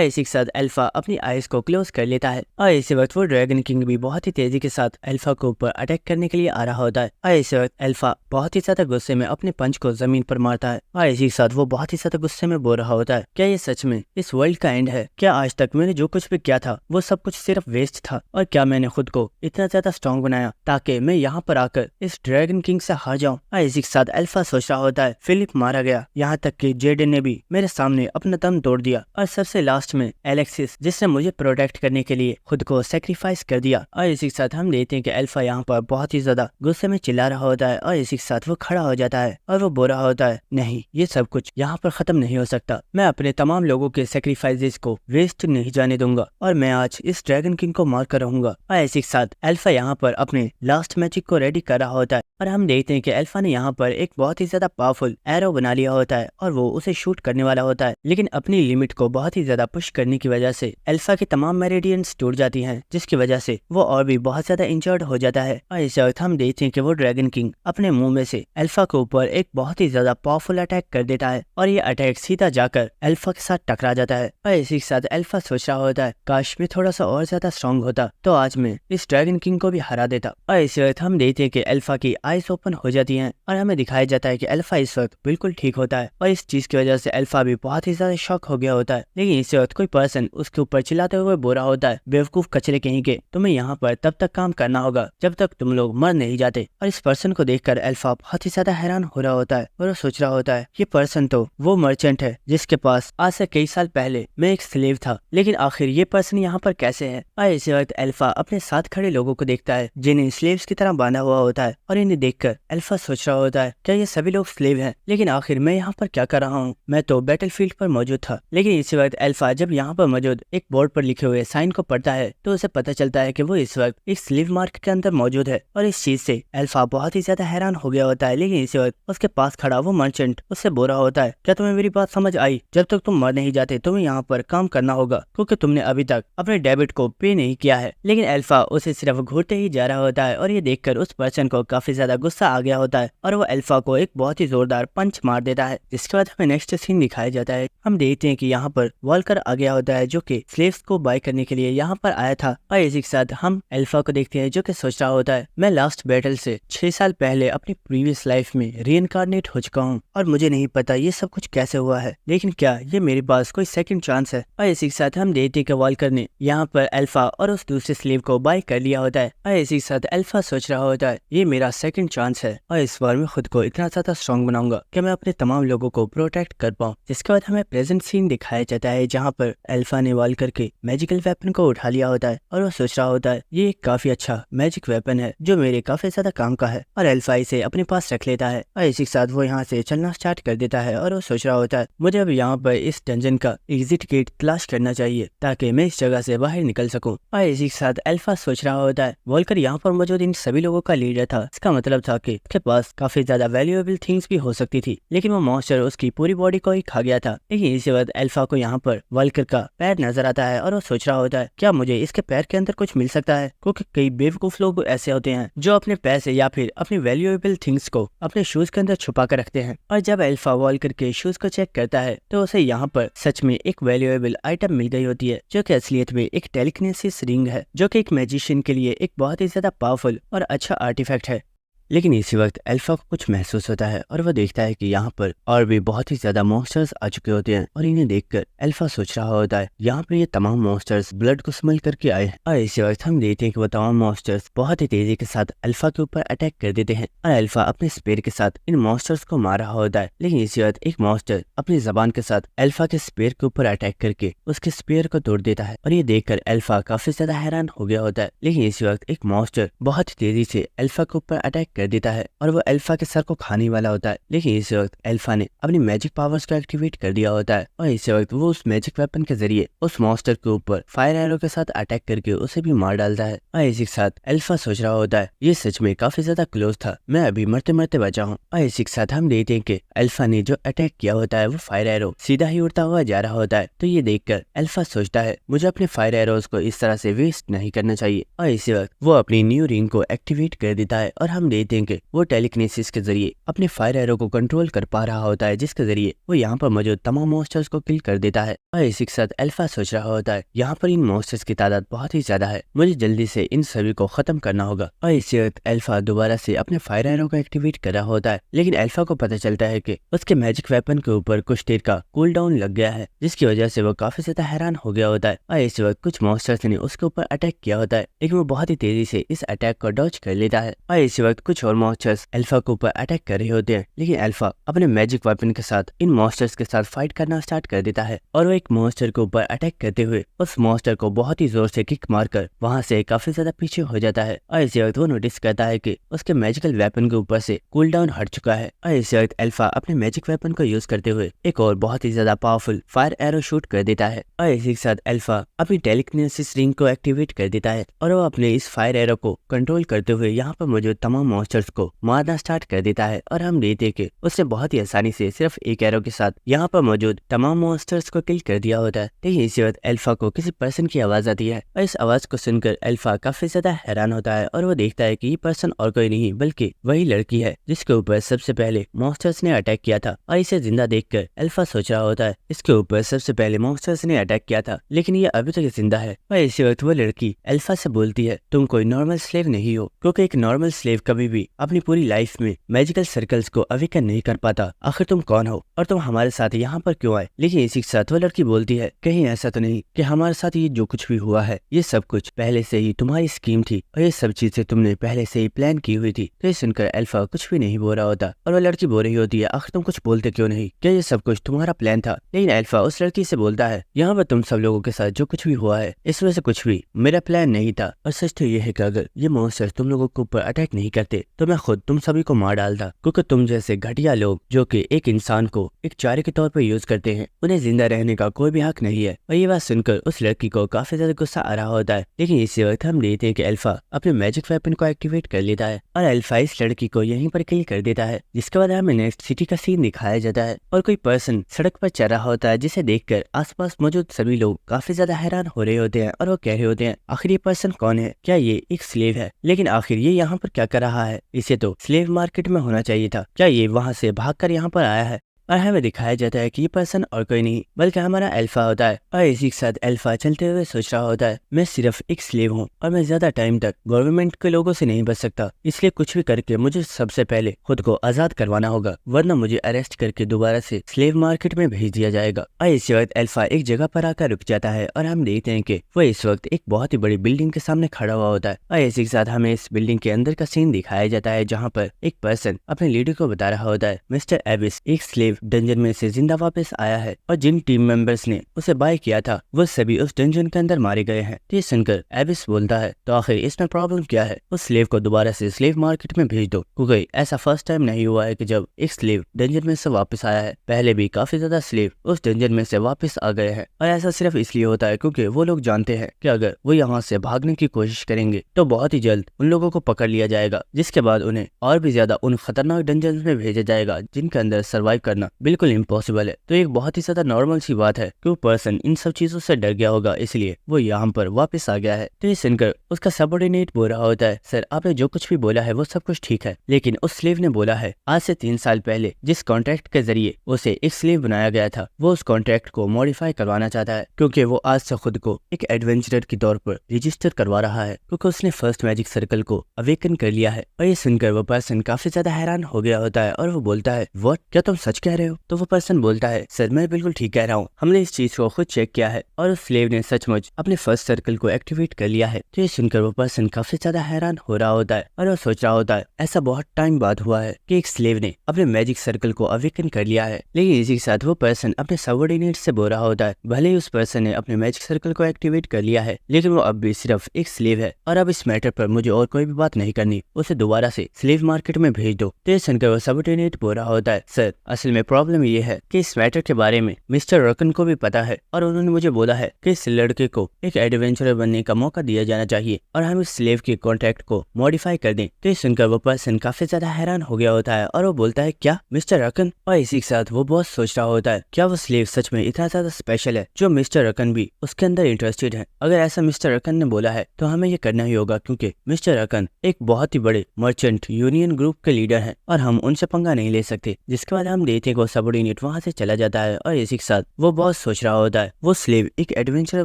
इसी के साथ अल्फा अपनी आईज को क्लोज कर लेता है और इसी वक्त वो ड्रैगन किंग भी बहुत ही तेजी के साथ अल्फा के ऊपर अटैक करने के लिए आ रहा होता है। और इसी वक्त अल्फा बहुत ही ज्यादा गुस्से में अपने पंच को जमीन पर मारता है और इसी के साथ वो बहुत ही ज्यादा गुस्से में बोल रहा होता है, क्या ये सच में इस वर्ल्ड का एंड है? क्या आज तक मैंने जो कुछ भी किया था वो सब कुछ सिर्फ वेस्ट था? और क्या मैंने खुद को इतना ज्यादा स्ट्रॉन्ग बनाया ताकि मैं यहाँ पर आकर इस ड्रैगन किंग से हार जाऊं? और इसी के साथ अल्फा सोच रहा होता है, फिलिप मारा गया, यहाँ तक कि जेडन ने भी मेरे सामने अपना दम तोड़ दिया और सबसे लास्ट में एलेक्सिस जिसने मुझे प्रोटेक्ट करने के लिए खुद को सेक्रीफाइस कर दिया। और इसी के साथ हम देखते हैं कि अल्फा यहाँ पर बहुत ही ज्यादा गुस्से में चिल्ला रहा होता है और इसी के साथ वो खड़ा हो जाता है और वो बोल रहा होता है, नहीं ये सब कुछ यहाँ पर खत्म नहीं हो सकता, मैं अपने तमाम लोगों के सेक्रीफाइसेस को वेस्ट नहीं जाने दूंगा और मैं आज इस ड्रैगन किंग को मार कर रहूंगा। और इसी के साथ अल्फा यहाँ पर अपने लास्ट मैजिक को रेडी कर रहा होता है और हम देखते हैं कि अल्फा ने यहाँ पर एक बहुत ही ज्यादा पावरफुल एरो बना लिया होता है और वो उसे शूट करने वाला होता है, लेकिन अपनी लिमिट को बहुत ही ज्यादा पुश करने की वजह से अल्फा की तमाम मेरिडियंस टूट जाती हैं, जिसकी वजह से वो और भी बहुत ज्यादा इंजर्ड हो जाता है। और इस वक्त हम देखते हैं कि वो ड्रैगन किंग अपने मुंह में से अल्फा के ऊपर एक बहुत ही ज्यादा पावरफुल अटैक कर देता है और ये अटैक सीधा जाकर अल्फा के साथ टकरा जाता है। और इसी के साथ अल्फा सोच रहा होता है, काश मैं थोड़ा सा और ज्यादा स्ट्रॉन्ग होता तो आज मैं इस ड्रैगन किंग को भी हरा देता। और इस वक्त हम देखते हैं कि अल्फा की आईज ओपन हो जाती हैं और हमें दिखाया जाता है कि अल्फा इस वक्त बिल्कुल ठीक होता है और इस चीज की वजह से अल्फा भी बहुत ही ज्यादा शॉक हो गया होता है। लेकिन इस वक्त कोई पर्सन उसके ऊपर चिल्लाते हुए बोल रहा होता है, बेवकूफ कचरे कहीं के, तुम्हें यहाँ पर तब तक काम करना होगा जब तक तुम लोग मर नहीं जाते। और इस पर्सन को देखकर अल्फा बहुत ही ज्यादा हैरान हो रहा होता है और वो सोच रहा होता है, ये पर्सन तो वो मर्चेंट है जिसके पास आज से कई साल पहले मैं एक स्लेव था, लेकिन आखिर ये पर्सन यहाँ पर कैसे है। और इसी वक्त अल्फा अपने साथ खड़े लोगों को देखता है जिन्हें स्लेव्स की तरह बांधा हुआ होता है और इन्हें देखकर अल्फा सोच रहा होता है, क्या ये सभी लोग स्लेव हैं? लेकिन आखिर मैं यहाँ पर क्या कर रहा हूँ? मैं तो बैटलफील्ड पर मौजूद था। लेकिन इसी वक्त अल्फा जब यहाँ पर मौजूद एक बोर्ड पर लिखे हुए साइन को पढ़ता है तो उसे पता चलता है कि वो इस वक्त एक स्लेव मार्केट के अंदर मौजूद है और इस चीज से अल्फा बहुत ही ज्यादा हैरान हो गया होता है। लेकिन इसी वक्त उसके पास खड़ा वो मर्चेंट उससे बोल रहा होता है, क्या तुम्हें मेरी बात समझ आई? जब तक तुम मर नहीं जाते तुम्हें यहाँ पर काम करना होगा क्योंकि तुमने अभी तक अपने डेबिट को पे नहीं किया है। लेकिन अल्फा उसे सिर्फ घूरते ही जा रहा होता है और ये देखकर उस पर्सन को काफी ज्यादा गुस्सा आ गया होता है और वो अल्फा को एक बहुत ही जोरदार पंच मार देता है। जिसके बाद हमें नेक्स्ट सीन दिखाया जाता है। हम देखते हैं कि यहाँ पर वॉल्कर आ गया होता है जो कि स्लेव्स को बाय करने के लिए यहाँ पर आया था। और इसी के साथ हम अल्फा को देखते हैं जो कि सोच रहा होता है, मैं लास्ट बैटल से 6 साल पहले अपनी प्रीवियस लाइफ में रीइंकार्नेट हो चुका हूँ और मुझे नहीं पता ये सब कुछ कैसे हुआ है, लेकिन क्या ये मेरे पास कोई सेकंड चांस है। और इसी के साथ हम देखते हैं कि वॉल्कर ने यहाँ पर अल्फा और उस दूसरे स्लेव को बाय कर लिया होता है। और इसी के साथ अल्फा सोच रहा होता है, ये मेरा सेकंड चांस है और इस बार मैं खुद को इतना ज्यादा स्ट्रॉन्ग बनाऊंगा कि मैं अपने तमाम लोगों को प्रोटेक्ट कर पाऊँ। जिसके बाद हमें प्रेजेंट सीन दिखाया जाता है जहाँ पर अल्फा ने वॉल्कर के मैजिकल वेपन को उठा लिया होता है और वो सोच रहा होता है, ये एक काफी अच्छा मैजिक वेपन है जो मेरे काफी ज्यादा काम का है और अल्फा इसे अपने पास रख लेता है। और इसी के साथ वो यहाँ से चलना स्टार्ट कर देता है और वो सोच रहा होता है, मुझे अब यहाँ पर इस डंजन का एग्जिट गेट तलाश करना चाहिए ताकि मैं इस जगह से बाहर निकल सकूं। और इसी के साथ अल्फा सोच रहा होता है, वॉल्कर यहाँ पर मौजूद इन सभी लोगों का लीडर था, इसका मतलब था कि उसके पास काफी ज्यादा वैल्यूएबल थिंग्स भी हो सकती थी, लेकिन वो मॉन्स्टर उसकी पूरी बॉडी को ही खा गया था। लेकिन इसी वक्त अल्फा को यहाँ पर वॉल्कर का पैर नजर आता है और वो सोच रहा होता है, क्या मुझे इसके पैर के अंदर कुछ मिल सकता है? क्योंकि कई बेवकूफ लोग ऐसे होते हैं जो अपने पैसे या फिर अपनी वैल्यूएबल थिंग्स को अपने शूज के अंदर छुपा कर रखते हैं। और जब अल्फा वॉल्कर के शूज को चेक करता है तो उसे यहाँ पर सच में एक वैल्यूएबल आइटम मिल गई होती है जो कि असलियत में एक टेलीकिनेसिस रिंग है जो कि एक मैजिशियन के लिए एक बहुत ही ज्यादा पावरफुल और अच्छा आर्टिफैक्ट है। लेकिन इसी वक्त अल्फा को कुछ महसूस होता है और वह देखता है कि यहाँ पर और भी बहुत ही ज्यादा मॉन्स्टर्स आ चुके होते हैं और इन्हें देखकर अल्फा सोच रहा होता है, यहाँ पर ये तमाम मॉन्स्टर्स ब्लड को स्मेल करके आए हैं। और इसी वक्त हम देखते हैं कि वो तमाम मॉन्स्टर्स बहुत ही तेजी के साथ अल्फा के ऊपर अटैक कर देते हैं और अल्फा अपने स्पेयर के साथ इन मॉन्स्टर्स को मार रहा होता है। लेकिन इसी वक्त एक मॉन्स्टर अपनी जबान के साथ अल्फा के स्पेयर के ऊपर अटैक करके उसके स्पेयर को तोड़ देता है और ये देखकर अल्फा काफी ज्यादा हैरान हो गया होता है। लेकिन इसी वक्त एक मॉन्स्टर बहुत ही तेजी से अल्फा के ऊपर अटैक कर देता है और वो अल्फा के सर को खाने वाला होता है। लेकिन इस वक्त अल्फा ने अपनी मैजिक पावर्स को एक्टिवेट कर दिया होता है और इस वक्त वो उस मैजिक वेपन के जरिए उस मॉन्स्टर के ऊपर फायर एरो के साथ अटैक करके उसे भी मार डालता है। और इसी के साथ अल्फा सोच रहा होता है ये सच में काफी ज्यादा क्लोज था, मैं अभी मरते मरते बचा हूँ। और इसी के साथ हम देखते हैं कि अल्फा ने जो अटैक किया होता है वो फायर एरो सीधा ही उड़ता हुआ जा रहा होता है। तो ये देखकर अल्फा सोचता है मुझे अपने फायर एरोज को इस तरह से वेस्ट नहीं करना चाहिए और इसी वक्त वो अपनी न्यू रिंग को एक्टिवेट कर देता है और हम देखते हैं कि वो टेलीकिनेसिस के जरिए अपने फायर एरो को कंट्रोल कर पा रहा होता है, जिसके जरिए वो यहाँ पर मौजूद तमाम मॉन्स्टर्स को किल कर देता है। और इसी के साथ अल्फा सोच रहा होता है यहाँ पर इन मॉन्स्टर्स की तादाद बहुत ही ज्यादा है, मुझे जल्दी से इन सभी को खत्म करना होगा। और इसी वक्त अल्फा दोबारा से अपने फायर एरो को एक्टिवेट कर रहा होता है, लेकिन अल्फा को पता चलता है कि उसके मैजिक वेपन के ऊपर कुछ देर का कूल डाउन लग गया है, जिसकी वजह से वो काफी ज्यादा हैरान हो गया होता है। और इस वक्त कुछ मॉन्स्टर्स ने उसके ऊपर अटैक किया होता है, लेकिन वो बहुत ही तेजी से इस अटैक को डॉज कर लेता है। और इसी वक्त कुछ और मॉन्स्टर्स अल्फा के ऊपर अटैक कर रहे होते हैं, लेकिन अल्फा अपने मैजिक वेपन के साथ इन मॉन्स्टर्स के साथ फाइट करना स्टार्ट कर देता है और वो एक मॉन्स्टर के ऊपर अटैक करते हुए उस मॉन्स्टर को बहुत ही जोर से किक मारकर वहां से काफी ज्यादा पीछे हो जाता है। और इसी वक्त वो नोटिस करता है कि उसके मैजिकल वेपन के ऊपर से कूल डाउन हट चुका है। और इसी वक्त अल्फा अपने मैजिक वेपन को यूज करते हुए एक और बहुत ही ज्यादा पावरफुल फायर एरो शूट कर देता है। और इसी के साथ अल्फा अपनी टेलीकिनेसिस रिंग को एक्टिवेट कर देता है और वो अपने इस फायर एरो को कंट्रोल करते हुए यहाँ पर मौजूद तमाम मॉन्स्टर्स को मारना स्टार्ट कर देता है। और हम देखते हैं कि उसने बहुत ही आसानी से सिर्फ एक एरो के साथ यहाँ पर मौजूद तमाम मॉन्स्टर्स को किल कर दिया होता है। लेकिन इसी वक्त अल्फा को किसी पर्सन की आवाज आती है और इस आवाज को सुनकर अल्फा काफी ज्यादा हैरान होता है और वो देखता है कि ये पर्सन और कोई नहीं बल्कि वही लड़की है जिसके ऊपर सबसे पहले मॉन्स्टर्स ने अटैक किया था। और इसे जिंदा देखकर अल्फा सोच रहा होता है इसके ऊपर सबसे पहले मॉन्स्टर्स ने अटैक किया था, लेकिन ये अभी तक जिंदा है। और इसी वक्त वो लड़की अल्फा से बोलती है तुम कोई नॉर्मल स्लेव नहीं हो, क्योंकि एक नॉर्मल स्लेव कभी भी अपनी पूरी लाइफ में मैजिकल सर्कल्स को अवेकन नहीं कर पाता। आखिर तुम कौन हो और तुम हमारे साथ यहाँ पर क्यों आए? लेकिन इसी के साथ वो लड़की बोलती है कहीं ऐसा तो नहीं कि हमारे साथ ये जो कुछ भी हुआ है ये सब कुछ पहले से ही तुम्हारी स्कीम थी और ये सब चीजें तुमने पहले से ही प्लान की हुई थी। तो ये सुनकर अल्फा कुछ भी नहीं बोल रहा होता और वो लड़की बोल रही होती है आखिर तुम कुछ बोलते क्यों नहीं, क्या ये सब कुछ तुम्हारा प्लान था? लेकिन अल्फा उस लड़की से बोलता है यहाँ पर तुम सब लोगों के साथ जो कुछ भी हुआ है इस वजह से कुछ भी मेरा प्लान नहीं था। और सच तो ये है कि अगर ये मॉन्स्टर्स तुम लोगों के ऊपर अटैक नहीं करते तो मैं खुद तुम सभी को मार डालता, क्योंकि तुम जैसे घटिया लोग जो कि एक इंसान को एक चारे के तौर पर यूज करते हैं उन्हें जिंदा रहने का कोई भी हक नहीं है। और ये बात सुनकर उस लड़की को काफी ज्यादा गुस्सा आ रहा होता है। लेकिन इसी वक्त हम देखते हैं कि अल्फा अपने मैजिक वेपन को एक्टिवेट कर लेता है और अल्फा इस लड़की को यहीं पर किल कर देता है। जिसके बाद हमें नेक्स्ट सिटी का सीन दिखाया जाता है और कोई पर्सन सड़क पर चल रहा होता है, जिसे देखकर आसपास मौजूद सभी लोग काफी ज्यादा हैरान हो रहे होते हैं और वो कह रहे होते हैं आखिर ये पर्सन कौन है, क्या ये एक स्लेव है? लेकिन आखिर ये यहाँ पर क्या कर रहा है? इसे तो स्लेव मार्केट में होना चाहिए था, क्या ये वहाँ से भागकर यहाँ पर आया है? और हमें दिखाया जाता है कि ये पर्सन और कोई नहीं बल्कि हमारा अल्फा होता है। और इसी के साथ अल्फा चलते हुए सोच रहा होता है मैं सिर्फ एक स्लेव हूँ और मैं ज्यादा टाइम तक गवर्नमेंट के लोगों से नहीं बच सकता, इसलिए कुछ भी करके मुझे सबसे पहले खुद को आजाद करवाना होगा, वरना मुझे अरेस्ट करके दोबारा से स्लेव मार्केट में भेज दिया जाएगा। और इसी वक्त अल्फा एक जगह पर आकर रुक जाता है और हम देखते हैं कि वो इस वक्त एक बहुत ही बड़ी बिल्डिंग के सामने खड़ा हुआ होता है। और इसी के साथ हमें इस बिल्डिंग के अंदर का सीन दिखाया जाता है जहाँ पर एक पर्सन अपने लीडर को बता रहा होता है मिस्टर एबिस एक स्लेव डंजन में से जिंदा वापस आया है और जिन टीम मेंबर्स ने उसे बाय किया था वो सभी उस डंजन के अंदर मारे गए हैं। ये सुनकर एबिस बोलता है तो आखिर इसमें प्रॉब्लम क्या है? उस स्लेव को दोबारा से स्लेव मार्केट में भेज दो, क्योंकि ऐसा फर्स्ट टाइम नहीं हुआ है कि जब एक स्लेव डंजन में से वापस आया है, पहले भी काफी ज्यादा स्लेव उस डंजन में से वापस आ गए हैं। और ऐसा सिर्फ इसलिए होता है क्योंकि वो लोग जानते हैं कि अगर वो यहाँ से भागने की कोशिश करेंगे तो बहुत ही जल्द उन लोगों को पकड़ लिया जाएगा, जिसके बाद उन्हें और भी ज्यादा उन खतरनाक डंजन में भेजा जाएगा जिनके अंदर सर्वाइव करना बिल्कुल इम्पॉसिबल है। तो एक बहुत ही ज्यादा नॉर्मल सी बात है कि वो पर्सन इन सब चीजों से डर गया होगा, इसलिए वो यहाँ पर वापस आ गया है। तो ये सुनकर उसका सबऑर्डिनेट बोल रहा होता है सर आपने जो कुछ भी बोला है वो सब कुछ ठीक है, लेकिन उस स्लेव ने बोला है आज से 3 साल पहले जिस कॉन्ट्रैक्ट के जरिए उसे एक स्लेव बनाया गया था वो उस कॉन्ट्रैक्ट को मॉडिफाई करवाना चाहता है, क्योंकि वो आज से खुद को एक एडवेंचरर के तौर पर रजिस्टर करवा रहा है, क्योंकि उसने फर्स्ट मैजिक सर्कल को अवेकन कर लिया है। और ये सुनकर वो पर्सन काफी ज्यादा हैरान हो गया होता है और वो बोलता है व्हाट, क्या तुम सच कह रहे हो? तो वो पर्सन बोलता है सर मैं बिल्कुल ठीक कह रहा हूँ, हमने इस चीज को खुद चेक किया है और उस स्लेव ने सचमुच अपने फर्स्ट सर्कल को एक्टिवेट कर लिया है। तो ये सुनकर वो पर्सन काफी ज्यादा हैरान हो रहा होता है और वो सोच रहा होता है ऐसा बहुत टाइम बाद हुआ है कि एक स्लेव ने अपने मैजिक सर्कल को अवेकन कर लिया है। लेकिन इसी के साथ वो पर्सन अपने सबऑर्डिनेट से बोल रहा होता है भले ही उस पर्सन ने अपने मैजिक सर्कल को एक्टिवेट कर लिया है लेकिन वो अब भी सिर्फ एक स्लेव है और अब इस मैटर पर मुझे और कोई भी बात नहीं करनी, उसे दोबारा से स्लेव मार्केट में भेज दो। तो ये सुनकर वो सबऑर्डिनेट बोल रहा होता है सर असल में प्रॉब्लम ये है कि इस मैटर के बारे में मिस्टर रकन को भी पता है और उन्होंने मुझे बोला है कि इस लड़के को एक एडवेंचरर बनने का मौका दिया जाना चाहिए और हम इस स्लेव के कॉन्ट्रैक्ट को मॉडिफाई कर दें। तो ये सुनकर वो पर्सन काफी ज्यादा हैरान हो गया होता है और वो बोलता है क्या मिस्टर रकन? और इसी के साथ वो बहुत सोच रहा होता है क्या वो स्लेव सच में इतना ज्यादा स्पेशल है जो मिस्टर रकन भी उसके अंदर इंटरेस्टेड है? अगर ऐसा मिस्टर रकन ने बोला है तो हमें ये करना ही होगा क्योंकि मिस्टर रकन एक बहुत ही बड़े मर्चेंट यूनियन ग्रुप के लीडर हैं और हम उनसे पंगा नहीं ले सकते। जिसके बाद हम देखते हैं को सबऑर्डिनेट वहाँ से चला जाता है और इसी के साथ वो बहुत सोच रहा होता है वो स्लेव एक एडवेंचरर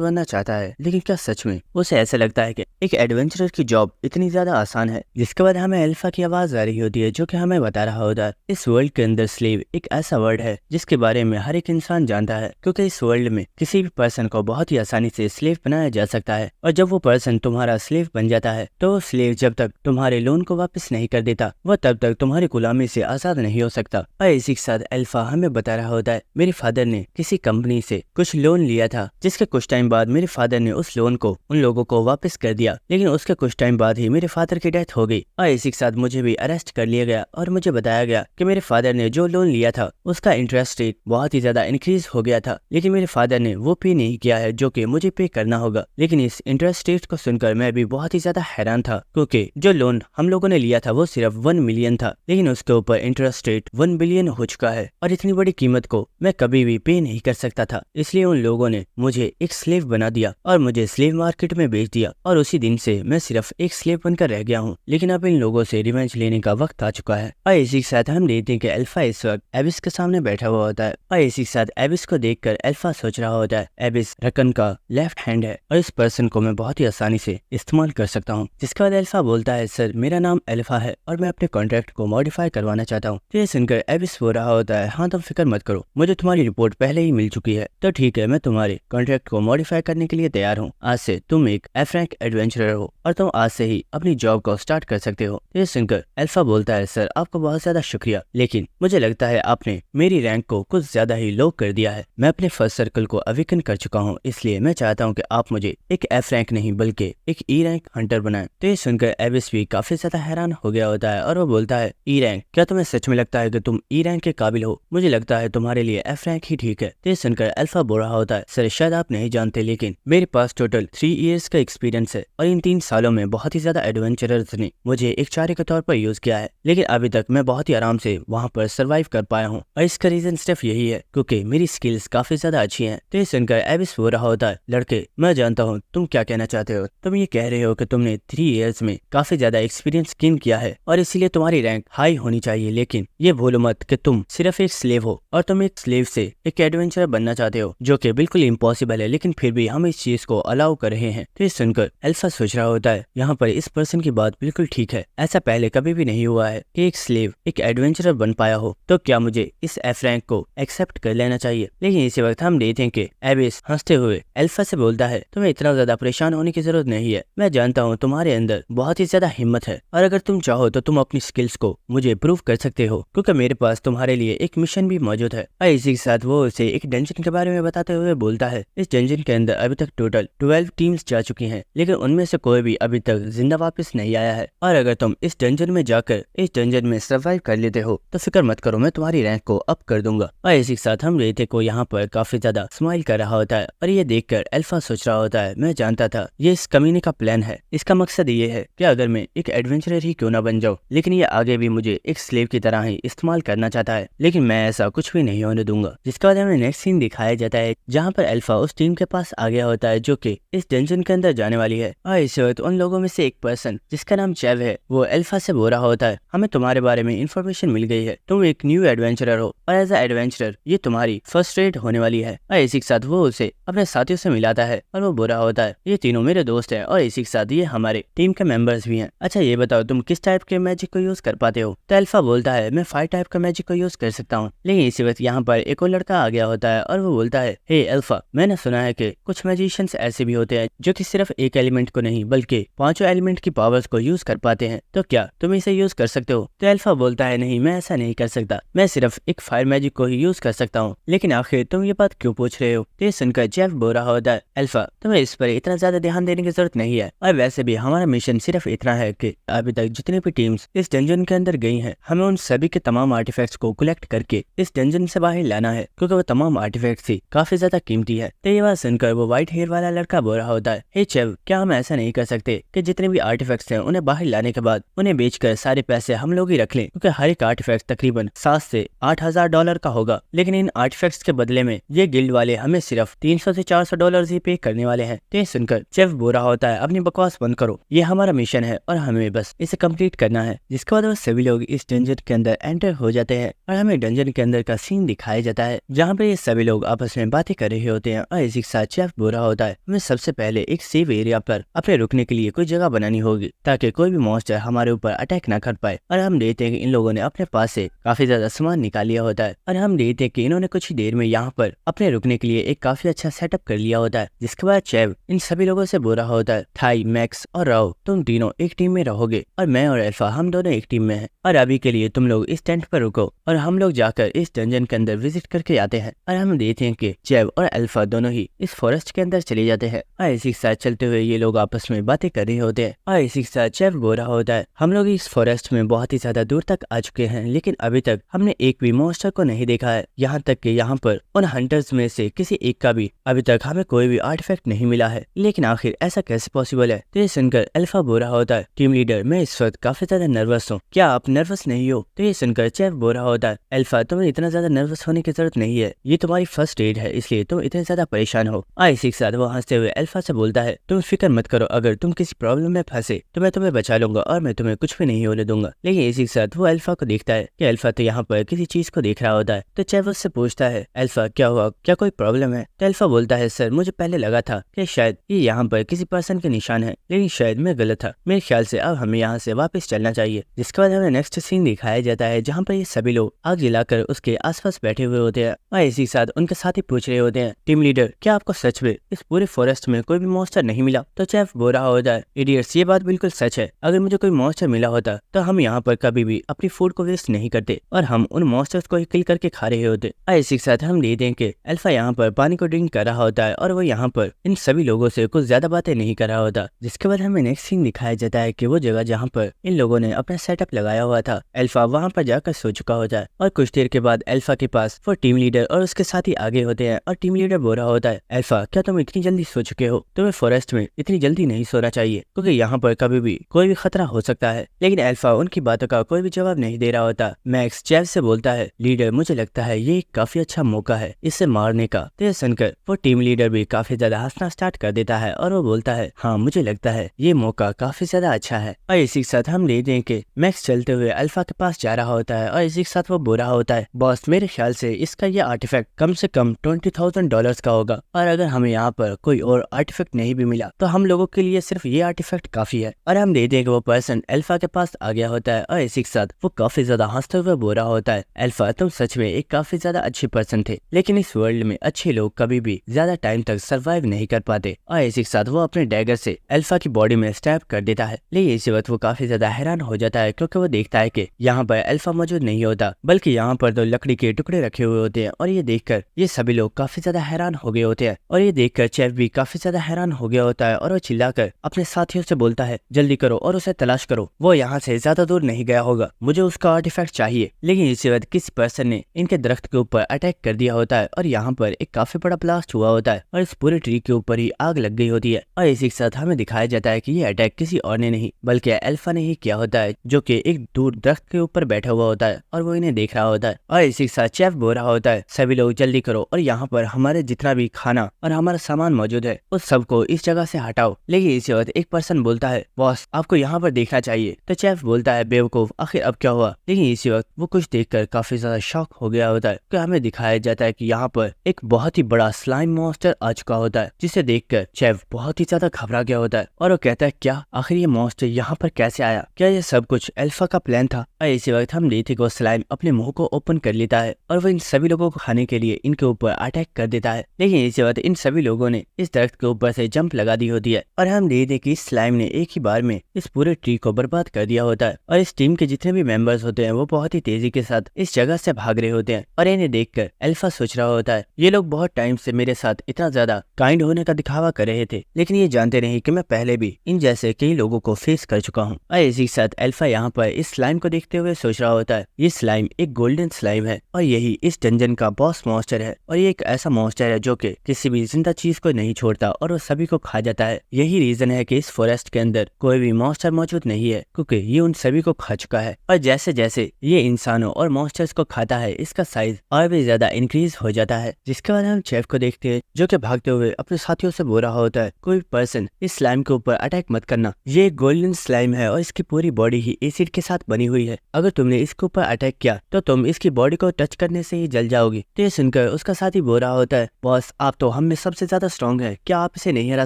बनना चाहता है लेकिन क्या सच में? उसे ऐसा लगता है कि एक एडवेंचरर की जॉब इतनी ज्यादा आसान है। जिसके बाद हमें अल्फा की आवाज आ रही होती है जो कि हमें बता रहा होता है इस वर्ल्ड के अंदर स्लेव एक ऐसा वर्ड है जिसके बारे में हर एक इंसान जानता है क्योंकि इस वर्ल्ड में किसी भी पर्सन को बहुत ही आसानी से स्लेव बनाया जा सकता है और जब वो पर्सन तुम्हारा स्लेव बन जाता है तो वो स्लेव जब तक तुम्हारे लोन को वापस नहीं कर देता वो तब तक तुम्हारी गुलामी से आजाद नहीं हो सकता। और इसी के साथ अल्फा हमें बता रहा होता है मेरे फादर ने किसी कंपनी से कुछ लोन लिया था जिसके कुछ टाइम बाद मेरे फादर ने उस लोन को उन लोगों को वापस कर दिया लेकिन उसके कुछ टाइम बाद ही मेरे फादर की डेथ हो गई और इसी के साथ मुझे भी अरेस्ट कर लिया गया और मुझे बताया गया कि मेरे फादर ने जो लोन लिया था उसका इंटरेस्ट रेट बहुत ही ज्यादा इंक्रीज हो गया था लेकिन मेरे फादर ने वो पे नहीं किया है जो कि मुझे पे करना होगा। लेकिन इस इंटरेस्ट रेट को सुनकर मैं भी बहुत ही ज्यादा हैरान था क्योंकि जो लोन हम लोगों ने लिया था वो सिर्फ 1 मिलियन था लेकिन उसके ऊपर इंटरेस्ट रेट 1 बिलियन हो चुका है और इतनी बड़ी कीमत को मैं कभी भी पे नहीं कर सकता था। इसलिए उन लोगों ने मुझे एक स्लेव बना दिया और मुझे स्लेव मार्केट में बेच दिया और उसी दिन से मैं सिर्फ एक स्लेव बनकर रह गया हूँ। लेकिन अब इन लोगों से रिवेंज लेने का वक्त आ चुका है। और इसी के साथ हम देखते हैं कि अल्फा इस वक्त एबिस के सामने बैठा हुआ होता है और इसी के साथ एबिस को देखकर अल्फा सोच रहा होता है एबिस रकन का लेफ्ट हैंड है और इस पर्सन को मैं बहुत ही आसानी से इस्तेमाल कर सकता हूँ। जिसके बाद अल्फा बोलता है सर मेरा नाम अल्फा है और मैं अपने कॉन्ट्रैक्ट को मॉडिफाई करवाना चाहता हूँ। तो ये सुनकर एबिस बोल रहा होता है हाँ तुम फिक्र मत करो, मुझे तुम्हारी रिपोर्ट पहले ही मिल चुकी है तो ठीक है मैं तुम्हारे कॉन्ट्रैक्ट को मॉडिफाई करने के लिए तैयार हूँ। आज से तुम एक एफ रैंक एडवेंचरर हो और तुम आज से ही अपनी जॉब को स्टार्ट कर सकते हो। तो ये सुनकर अल्फा बोलता है सर आपका बहुत ज्यादा शुक्रिया लेकिन मुझे लगता है आपने मेरी रैंक को कुछ ज्यादा ही लो कर दिया है। मैं अपने फर्स्ट सर्कल को अवेकन कर चुका हूँ इसलिए मैं चाहता हूँ कि आप मुझे एक एफ रैंक नहीं बल्कि एक ई रैंक हंटर बनाएं। तो ये सुनकर एबिस भी काफी ज्यादा हैरान हो गया होता है और वो बोलता है ई रैंक? क्या तुम्हें सच में लगता है कि तुम ई रैंक के काबिल हो? मुझे लगता है तुम्हारे लिए एफ रैंक ही ठीक है। तो ये सुनकर अल्फा बोल रहा होता है सर शायद आप नहीं जानते लेकिन मेरे पास टोटल 3 इयर्स का एक्सपीरियंस है और इन 3 सालों में बहुत ही ज्यादा एडवेंचरर्स ने मुझे एक चारे के तौर पर यूज किया है लेकिन अभी तक मैं बहुत ही आराम से वहाँ पर सर्वाइव कर पाया हूँ और इसका रीजन सिर्फ यही है क्योंकि मेरी स्किल्स काफी ज्यादा अच्छी हैं। तो ये सुनकर एबिस बोल रहा होता है लड़के मैं जानता हूँ तुम क्या कहना चाहते हो। तुम ये कह रहे हो कि तुमने 3 इयर्स में काफी ज्यादा एक्सपीरियंस गेन किया है और इसीलिए तुम्हारी रैंक हाई होनी चाहिए लेकिन ये भूलो मत कि तुम सिर्फ एक स्लेव हो और तुम एक स्लेव से एक एडवेंचरर बनना चाहते हो जो कि बिल्कुल इम्पॉसिबल है लेकिन फिर भी हम इस चीज को अलाउ कर रहे हैं। तो ये सुनकर अल्फा सोच रहा होता है यहाँ पर इस पर्सन की बात बिल्कुल ठीक है, ऐसा पहले कभी भी नहीं हुआ है कि एक स्लेव एक एडवेंचरर बन पाया हो तो क्या मुझे इस एफ रैंक को एक्सेप्ट कर लेना चाहिए। लेकिन इसी वक्त हम देखते हैं कि एबिस हंसते हुए अल्फा से बोलता है तुम्हें इतना ज्यादा परेशान होने की जरूरत नहीं है, मैं जानता हूँ तुम्हारे अंदर बहुत ही ज्यादा हिम्मत है और अगर तुम चाहो तो तुम अपनी स्किल्स को मुझे प्रूव कर सकते हो क्योंकि मेरे पास तुम्हारे लिए एक मिशन भी मौजूद है। और इसी के साथ वो उसे एक डंजन के बारे में बताते हुए बोलता है इस डंजन के अंदर अभी तक टोटल 12 टीम्स जा चुकी हैं लेकिन उनमें से कोई भी अभी तक जिंदा वापस नहीं आया है और अगर तुम इस डंजन में जाकर इस डंजन में सर्वाइव कर लेते हो तो फिक्र मत करो मैं तुम्हारी रैंक को अप कर दूंगा। और इसी के साथ हम रेते को यहाँ पर काफी ज्यादा स्माइल कर रहा होता है और ये देखकर अल्फा सोच रहा होता है मैं जानता था ये इस कमीने का प्लान है, इसका मकसद ये है कि अगर मैं एक एडवेंचरर ही क्यों ना बन जाऊं लेकिन ये आगे भी मुझे एक स्लेव की तरह ही इस्तेमाल करना चाहता है लेकिन मैं ऐसा कुछ भी नहीं होने दूंगा। जिसके बाद हमें नेक्स्ट सीन दिखाया जाता है जहाँ पर अल्फा उस टीम के पास आ गया होता है जो कि इस डंजन के अंदर जाने वाली है और इस वक्त उन लोगों में से एक पर्सन जिसका नाम चैव है वो अल्फा से बोल रहा होता है हमें तुम्हारे बारे में इंफॉर्मेशन मिल गई है, तुम एक न्यू एडवेंचरर हो और एज अ एडवेंचरर ये तुम्हारी फर्स्ट रेड होने वाली है। और इसी के साथ वो उसे अपने साथियों से मिलाता है और वो बोल रहा होता है ये तीनों मेरे दोस्त हैं और इसी के साथ ये हमारे टीम के मेंबर्स भी हैं। अच्छा ये बताओ तुम किस टाइप के मैजिक को यूज कर पाते हो। तो अल्फा बोलता है मैं 5 टाइप का मैजिक को यूज कर सकता हूँ। लेकिन इसी वक्त यहाँ पर एक और लड़का आ गया होता है और वो बोलता है, हे अल्फा, मैंने सुना है कि कुछ मैजिशियंस ऐसे भी होते हैं जो कि सिर्फ एक एलिमेंट को नहीं बल्कि पांचों एलिमेंट की पावर्स को यूज कर पाते हैं, तो क्या तुम इसे यूज कर सकते हो? तो अल्फा बोलता है, नहीं, मैं ऐसा नहीं कर सकता, मैं सिर्फ एक फायर मैजिक को ही यूज कर सकता हूँ। लेकिन आखिर तुम ये बात क्यों पूछ रहे हो? तो ये सुनकर जेफ बोल रहा होता है, अल्फा, तुम्हें इस पर इतना ज्यादा ध्यान देने की जरूरत नहीं है, और वैसे भी हमारा मिशन सिर्फ इतना है कि अभी तक जितनी भी टीम्स इस डंजन के अंदर गई हैं, हमें उन सभी के तमाम आर्टिफैक्ट्स को कलेक्ट करके इस डंजन से बाहर लाना है, क्योंकि वो तमाम आर्टिफैक्ट्स ही काफी ज्यादा कीमती है। तो ये बात सुनकर वो व्हाइट हेयर वाला लड़का बोल रहा होता है, हे चेव, क्या हम ऐसा नहीं कर सकते कि जितने भी आर्टिफैक्ट्स हैं उन्हें बाहर लाने के बाद उन्हें बेचकर सारे पैसे हम लोग ही रख लें, क्योंकि हर एक आर्टिफैक्ट तकरीबन 7 से 8,000 डॉलर का होगा। लेकिन इन आर्टिफैक्ट्स के बदले में ये गिल्ड वाले हमें सिर्फ 300 से 400 डॉलर ही पे करने वाले हैं। तो ये सुनकर चेफ बोल रहा होता है, अपनी बकवास बंद करो, ये हमारा मिशन है और हमें बस इसे कंप्लीट करना है। जिसके बाद वो सभी लोग इस डंजन के अंदर एंटर हो जाते हैं और हमें डंजन के अंदर का सीन दिखाया जाता है, जहाँ पे ये सभी लोग आपस में बातें कर रहे होते हैं। और इसी के साथ चेफ बोल रहा होता है, हमें सबसे पहले एक सेफ एरिया पर अपने रुकने के लिए कोई जगह बनानी होगी, ताकि कोई भी मॉन्स्टर हमारे ऊपर अटैक ना कर पाए। और हम देखते हैं कि इन लोगों ने अपने पास से काफी ज्यादा सामान निकाल लिया होता है, और हम देखते हैं कि इन्होंने कुछ ही देर में यहाँ पर अपने रुकने के लिए एक काफी अच्छा सेटअप कर लिया होता है। जिसके बाद चेव इन सभी लोगों से बोल रहा होता है, थाई, मैक्स और राव, तुम तीनों एक टीम में रहोगे और मैं और अल्फा हम दोनों एक टीम में हैं, और अभी के लिए तुम लोग इस टेंट पर रुको और हम लोग जाकर इस डंजन के अंदर विजिट करके आते हैं। और हम देखते हैं कि चेव और अल्फा दोनों ही इस फॉरेस्ट के अंदर चले जाते हैं, और इसी के साथ चलते हुए ये लोग आपस में बातें कर रहे होते हैं। और इसी के साथ चेव बोल रहा होता है, हम लोग इस फॉरेस्ट में बहुत ही ज्यादा दूर तक आ चुके हैं, लेकिन अभी तक हमने एक भी मॉन्स्टर को नहीं देखा है, यहाँ तक कि यहाँ पर उन हंटर्स में से किसी एक का भी अभी तक हमें कोई भी आर्टिफैक्ट नहीं मिला है। लेकिन आखिर ऐसा कैसे पॉसिबल है? तो ये सुनकर अल्फा बोल रहा होता है, टीम लीडर, मैं इस वक्त काफी ज्यादा नर्वस हूँ, क्या आप नर्वस नहीं हो? तो ये सुनकर चेफ बोल रहा होता है, अल्फा, तुम्हें इतना ज्यादा नर्वस होने की जरूरत नहीं है, ये तुम्हारी फर्स्ट एड है, इसलिए तुम इतने ज्यादा परेशान हो। इसी के साथ वो हंसते हुए अल्फा से बोलता है, तुम फिक्र मत करो, अगर तुम किसी प्रॉब्लम में फंसे तो मैं तुम्हें बचा लूंगा और मैं तुम्हें कुछ भी नहीं होने दूंगा। लेकिन इसी के साथ वो अल्फा को देखता है कि अल्फा तो यहाँ पर किसी चीज को देख रहा होता है। तो चेफ उससे पूछता है, अल्फा, क्या हुआ, क्या कोई प्रॉब्लम है? तो अल्फा बोलता है, सर, मुझे पहले लगा था कि शायद ये यहाँ पर किसी पर्सन के निशान है, लेकिन शायद मैं गलत था, मेरे ख्याल से अब हमें यहाँ से वापस चलना चाहिए। जिसके बाद हमें नेक्स्ट सीन दिखाया जाता है, जहाँ पर ये सभी लोग आग जलाकर उसके आसपास बैठे हुए होते हैं, और इसी के साथ उनके साथी पूछ रहे होते हैं, टीम लीडर, क्या आपको सच में इस पूरे फॉरेस्ट में कोई भी मॉन्स्टर नहीं मिला? तो चेफ बोल रहा होता है, इडियट्स, ये बात बिल्कुल सच है, अगर मुझे कोई मॉन्स्टर मिला होता तो हम यहाँ पर कभी भी अपनी फूड को वेस्ट नहीं करते और हम उन मॉन्स्टर्स को ही किल करके खा रहे होते। इसी के साथ हम देखते हैं कि अल्फा यहाँ पर पानी को ड्रिंक कर रहा होता है और वो यहाँ पर इन सभी लोगों से कुछ ज्यादा बातें नहीं कर रहा होता। जिसके बाद हमें नेक्स्ट सीन दिखाया जाता है कि वो जगह जहाँ पर इन लोगों ने अपना सेटअप लगाया हुआ था, अल्फा वहाँ पर जाकर सो चुका होता है। और कुछ देर के बाद अल्फा के पास वो टीम लीडर और उसके साथी आगे होते हैं, और टीम लीडर बोल रहा होता है, अल्फा, क्या तुम इतनी जल्दी सो चुके हो? तुम्हें फॉरेस्ट में इतनी जल्दी नहीं सोना चाहिए, क्योंकि यहाँ पर कभी भी कोई भी खतरा हो सकता है। लेकिन अल्फा उनकी बातों का कोई भी जवाब नहीं दे रहा होता। मैक्स चेफ से बोलता है, लीडर, मुझे लगता है ये एक काफी अच्छा मौका है इसे मारने का। तो सुनकर वो टीम लीडर भी काफी ज्यादा हंसना स्टार्ट कर देता है और वो बोलता है, हाँ, मुझे लगता है ये मौका काफी ज्यादा अच्छा है। और इसी के साथ हम देखते हैं कि मैक्स चलते हुए अल्फा के पास जा रहा होता है, और इसी के साथ वो बोल रहा होता है, बॉस, मेरे ख्याल से इसका ये आर्टिफैक्ट कम से कम $20,000 का होगा, और अगर हमें यहाँ पर कोई और आर्टिफैक्ट नहीं भी मिला तो हम लोगों के लिए सिर्फ ये आर्टिफैक्ट काफी है। और हम देखते हैं कि वो पर्सन अल्फा के पास आ गया होता है, और इसी के साथ वो काफी ज्यादा हंसते हुए बोल रहा होता है, अल्फा, तुम सच में एक काफी ज्यादा अच्छे पर्सन थे, लेकिन इस वर्ल्ड में अच्छे लोग कभी भी ज्यादा टाइम तक सरवाइव नहीं कर पाते। और इसी के साथ वो अपने डैगर से अल्फा की बॉडी में स्टैब कर देता है। लेकिन इसी वक्त वो काफी ज्यादा हैरान हो जाता है, क्योंकि वो देखता है कि यहाँ पर अल्फा मौजूद नहीं होता, बल्कि यहाँ पर तो लकड़ी के टुकड़े रखे हुए होते हैं। और ये देखकर ये सभी लोग काफी ज्यादा हैरान हो गए होते हैं, और ये देखकर चेफ भी काफी ज्यादा हैरान हो गया होता है, और वो चिल्लाकर अपने साथियों से बोलता है, जल्दी करो और उसे तलाश करो, वो यहाँ से ज्यादा दूर नहीं गया होगा, मुझे उसका आर्टिफैक्ट चाहिए। लेकिन इसी वक्त किसी पर्सन ने इनके दरख्त के ऊपर अटैक कर दिया होता है, और यहाँ पर एक काफी बड़ा ब्लास्ट हुआ होता है, और इस पूरे ट्री के ऊपर ही आग लग गई होती है। और इसी के साथ हमें दिखाया जाता है कि ये अटैक किसी और ने नहीं बल्कि अल्फा ने ही किया होता है, जो कि एक दूर दरख्त के ऊपर बैठा हुआ होता है और वो इन्हें देख रहा होता है। और इसी के साथ चेफ बोल रहा होता है, सभी लोग जल्दी करो और यहाँ पर हमारे जितना भी खाना और हमारा सामान मौजूद है उस सबको इस जगह से हटाओ। लेकिन इसी वक्त एक पर्सन बोलता है, बॉस, आपको यहाँ पर देखना चाहिए। तो चेफ बोलता है, बेवकूफ, आखिर अब क्या हुआ? लेकिन इसी वक्त वो कुछ देखकर काफी ज्यादा शॉक हो गया होता है कि हमें दिखाया जाता है कि यहाँ पर एक बहुत ही बड़ा स्लाइम मॉन्स्टर आ चुका होता है, जिसे देखकर चेफ बहुत ही ज्यादा घबरा गया होता है, और वो कहता है, क्या आखिर ये मॉन्स्टर यहाँ पर कैसे आया? क्या ये सब कुछ अल्फा का प्लान था? और इसी वक्त हम देखते कि वो स्लाइम अपने मुंह मुंह को ओपन कर लेता है और वो इन सभी लोगों को खाने के लिए इनके ऊपर अटैक कर देता है। लेकिन इसी वक्त इन सभी लोगों ने इस दरख्त के ऊपर से जंप लगा दी होती है और हम देखते हैं कि इस स्लाइम ने एक ही बार में इस पूरे ट्री को बर्बाद कर दिया होता है। और इस टीम के जितने भी मेंबर्स होते हैं वो बहुत ही तेजी के साथ इस जगह से भाग रहे होते हैं और इन्हें देखकर अल्फा सोच रहा होता है ये लोग बहुत टाइम से मेरे साथ इतना ज्यादा काइंड होने का दिखावा कर रहे थे, लेकिन ये जानते नहीं कि मैं पहले भी इन जैसे कई लोगों को फेस कर चुका हूँ। और इसी के साथ अल्फा यहाँ पर इस स्लाइम को देखते हुए सोच रहा होता है ये स्लाइम एक गोल्डन स्लाइम है और यही इस डंजन का बॉस मॉन्स्टर है और ये एक ऐसा मॉन्स्टर है जो कि किसी भी जिंदा चीज को नहीं छोड़ता और वो सभी को खा जाता है। यही रीजन है कि इस फॉरेस्ट के अंदर कोई भी मॉन्स्टर मौजूद नहीं है क्योंकि ये उन सभी को खा चुका है। और जैसे जैसे ये इंसानों और मॉन्स्टर्स को खाता है इसका साइज और भी ज्यादा इंक्रीज हो जाता है। जिसके बाद हम चेफ को देखते हैं जो कि भागते हुए अपने साथियों से बोल रहा होता है कोई पर्सन इस स्लाइम के ऊपर अटैक मत करना, ये एक गोल्डन स्लाइम है और इसकी पूरी बॉडी ही एसिड के साथ बनी हुई है, अगर तुमने इसके ऊपर अटैक किया तो तुम इसकी बॉडी को टच करने से ही जल जाओगी। तो ये सुनकर उसका साथी बोल रहा होता है बॉस आप तो हम में सबसे ज्यादा स्ट्रॉन्ग है, क्या आप इसे नहीं हरा